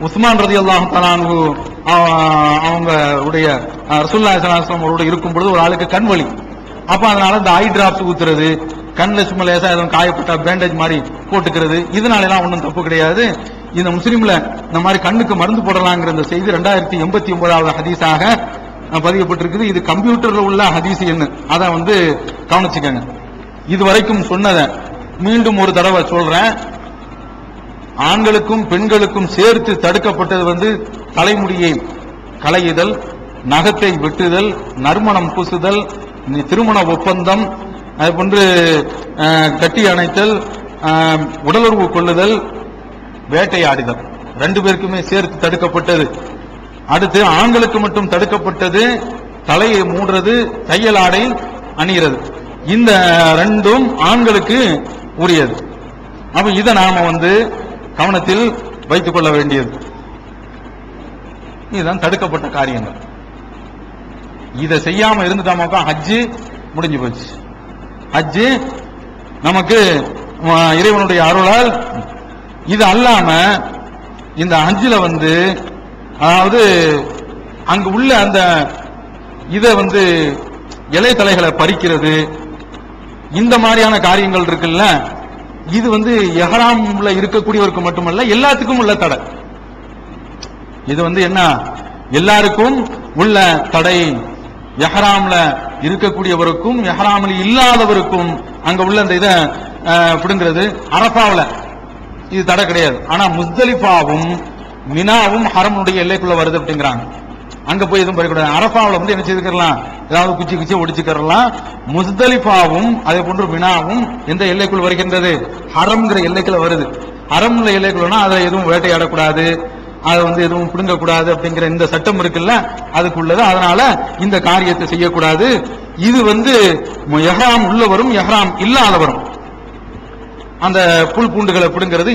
உஸ்மான் ரலியல்லாஹு தஆலா அன்ஹு அவங்க உடைய ரசூலுல்லாஹி ஸல்லல்லாஹு அலைஹி வஸல்லம் அவரோட இருக்கும் பொழுது ஒரு ஆளுக்கு கண் வலி. அப்ப அதனால இந்த ஐ டிராப்ஸ் ஊத்துறது, கண்ணில் சும்மா லேசா எதுவும் காயப்பட்ட பேண்டேஜ் மாதிரி போட்டுக்கிறது, இதனால எல்லாம் ஒன்றும் தப்பு கிடையாது. இந்த முஸ்லீம்ல இந்த மாதிரி கண்ணுக்கு மருந்து போடலாங்கிற இந்த செய்தி 2089வது ஹதீஸாக பதியப்பட்டிருக்குது. இது கம்ப்யூட்டர்ல உள்ள ஹதீஸ் என்ன, அதை வந்து கவனிச்சுக்கங்க. இதுவரைக்கும் சொன்னதை மீண்டும் ஒரு தடவை சொல்றேன். ஆண்களுக்கும் பெண்களுக்கும் சேர்த்து தடுக்கப்பட்டது வந்து தலைமுடியை களையுதல், நகத்தை வெட்டுதல், நறுமணம் பூசுதல், திருமண ஒப்பந்தம், அதுபோன்று கட்டி அணைத்தல், உடலுறவு கொள்ளுதல், வேட்டையாடுதல், ரெண்டு பேருக்குமே சேர்த்து தடுக்கப்பட்டது. அடுத்து ஆண்களுக்கு மட்டும் தடுக்கப்பட்டது தலையை மூடுறது, தையல் ஆடை அணிகிறது. இந்த ரெண்டும் ஆண்களுக்கு உரியது. அப்ப இதை நாம வந்து கவனத்தில் வைத்துக் கொள்ள வேண்டியது. இதுதான் தடுக்கப்பட்ட காரியங்கள். இதை செய்யாம இருந்துட்டாமக்கா ஹஜ்ஜு முடிஞ்சு போச்சு. ஹஜ்ஜு நமக்கு இறைவனுடைய அருளால். இது அல்லாம இந்த ஹஜ்ஜில வந்து அதாவது அங்கு உள்ள அந்த இதை வந்து இலை தலைகளை பறிக்கிறது, இந்த மாதிரியான காரியங்கள் இருக்குல்ல, இது வந்து எஹ்ராம்ல இருக்கக்கூடியவருக்கு மட்டுமல்ல எல்லாத்துக்கும் உள்ள தடை. இது வந்து என்ன, எல்லாருக்கும் உள்ள தடை. எஹ்ராம்ல இருக்கக்கூடியவருக்கும் எஹ்ராமில் இல்லாதவருக்கும் அங்க உள்ள இந்த இதை பிடுங்கிறது. அரஃபாவுல இது தடை கிடையாது. ஆனா முஸ்தலிஃபாவும் மினாவும் ஹரமுடைய எல்லைக்குள்ள வருது அப்படிங்கிறாங்க. அங்க போய் எதுவும் பறிக்கூடாது. அரஃபாவுல வந்து என்ன செய்துக்கலாம், ஏதாவது குச்சி ஒடிச்சுக்கலாம். முஸ்தலிஃபாவும் அதே போன்று மினாவும் எந்த எல்லைக்குள் வருகின்றது, ஹரம்ங்கிற எல்லைக்குள்ள வருது. ஹரம்ல எல்லைக்குள்ளனா அதை எதுவும் வேட்டையாடக்கூடாது, அதை வந்து எதுவும் பிடுங்கக்கூடாது அப்படிங்கிற இந்த சட்டம் இருக்குல்ல, அதுக்குள்ளது. அதனால இந்த காரியத்தை செய்யக்கூடாது. இது வந்து எஹ்ராம் உள்ளவரும் எஹ்ராம் இல்லாதவரும் அந்த புல் பூண்டுகளை பிடுங்கிறது